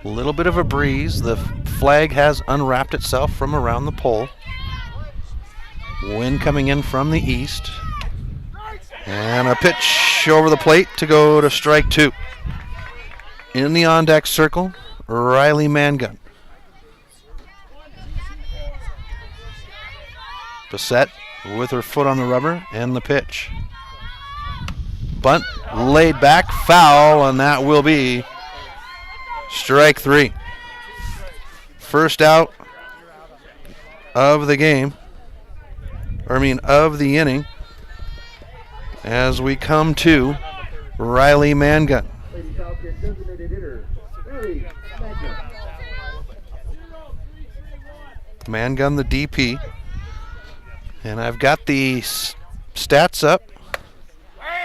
[SPEAKER 5] A little bit of a breeze. The flag has unwrapped itself from around the pole. Wind coming in from the east. And a pitch over the plate to go to strike 2. In the on-deck circle, Riley Mangun. Bissett with her foot on the rubber and the pitch. Bunt laid back, foul, and that will be strike 3. First out of the game. Of the inning, as we come to Riley Mangun. Mangun, the DP. And I've got the stats up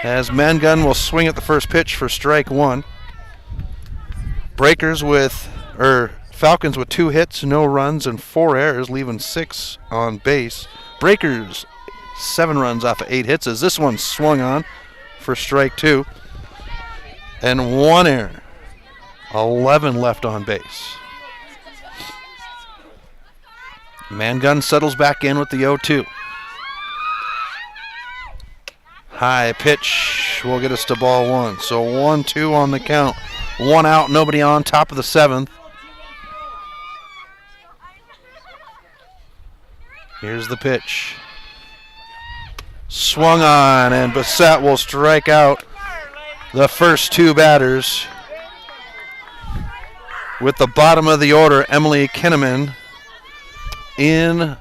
[SPEAKER 5] as Mangun will swing at the first pitch for strike 1. Falcons with 2 hits, no runs, and 4 errors, leaving 6 on base. Breakers 7 runs off of 8 hits as this one swung on for strike 2. and 1 error. 11 left on base. Mangun settles back in with the 0-2. High pitch will get us to ball 1. So 1-2 on the count. 1 out, nobody on, top of the 7th. Here's the pitch. Swung on, and Bassett will strike out the first 2 batters. With the bottom of the order, Emily Kinneman in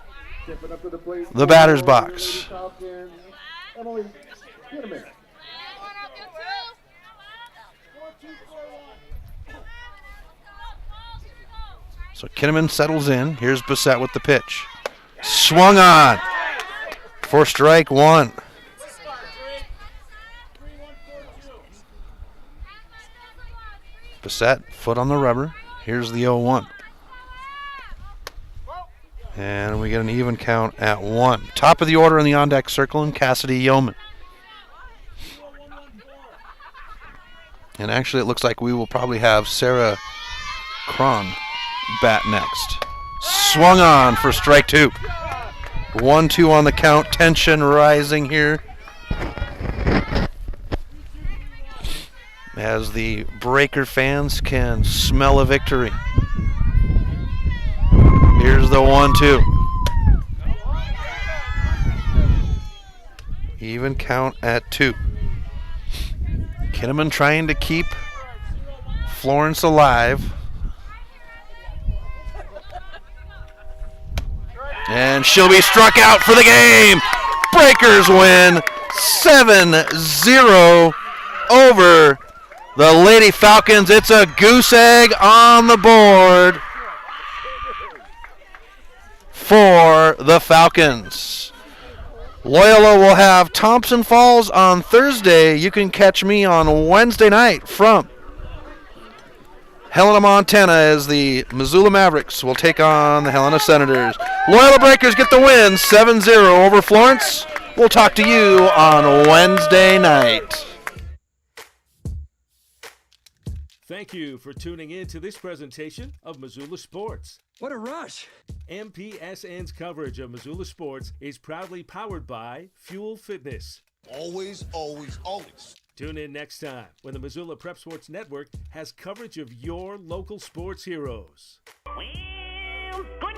[SPEAKER 5] the batter's box. So Kinneman settles in. Here's Bassett with the pitch. Swung on for strike 1. Bassett, foot on the rubber. Here's the 0-1. And we get an even count at 1. Top of the order in the on-deck circle, and Cassidy Yeoman. And actually it looks like we will probably have Sarah Cron bat next. Swung on for strike 2. 1-2 on the count. Tension rising here as the Breaker fans can smell a victory. Here's the 1-2. Even count at 2. Kinneman trying to keep Florence alive. And she'll be struck out for the game. Breakers win 7-0 over the Lady Falcons. It's a goose egg on the board for the Falcons. Loyola will have Thompson Falls on Thursday. You can catch me on Wednesday night from Helena, Montana, as the Missoula Mavericks will take on the Helena Senators. Loyola Breakers get the win, 7-0 over Florence. We'll talk to you on Wednesday night.
[SPEAKER 1] Thank you for tuning in to this presentation of Missoula Sports.
[SPEAKER 16] What a rush!
[SPEAKER 1] MPSN's coverage of Missoula Sports is proudly powered by Fuel Fitness.
[SPEAKER 17] Always, always, always.
[SPEAKER 1] Tune in next time when the Missoula Prep Sports Network has coverage of your local sports heroes.
[SPEAKER 18] Well, good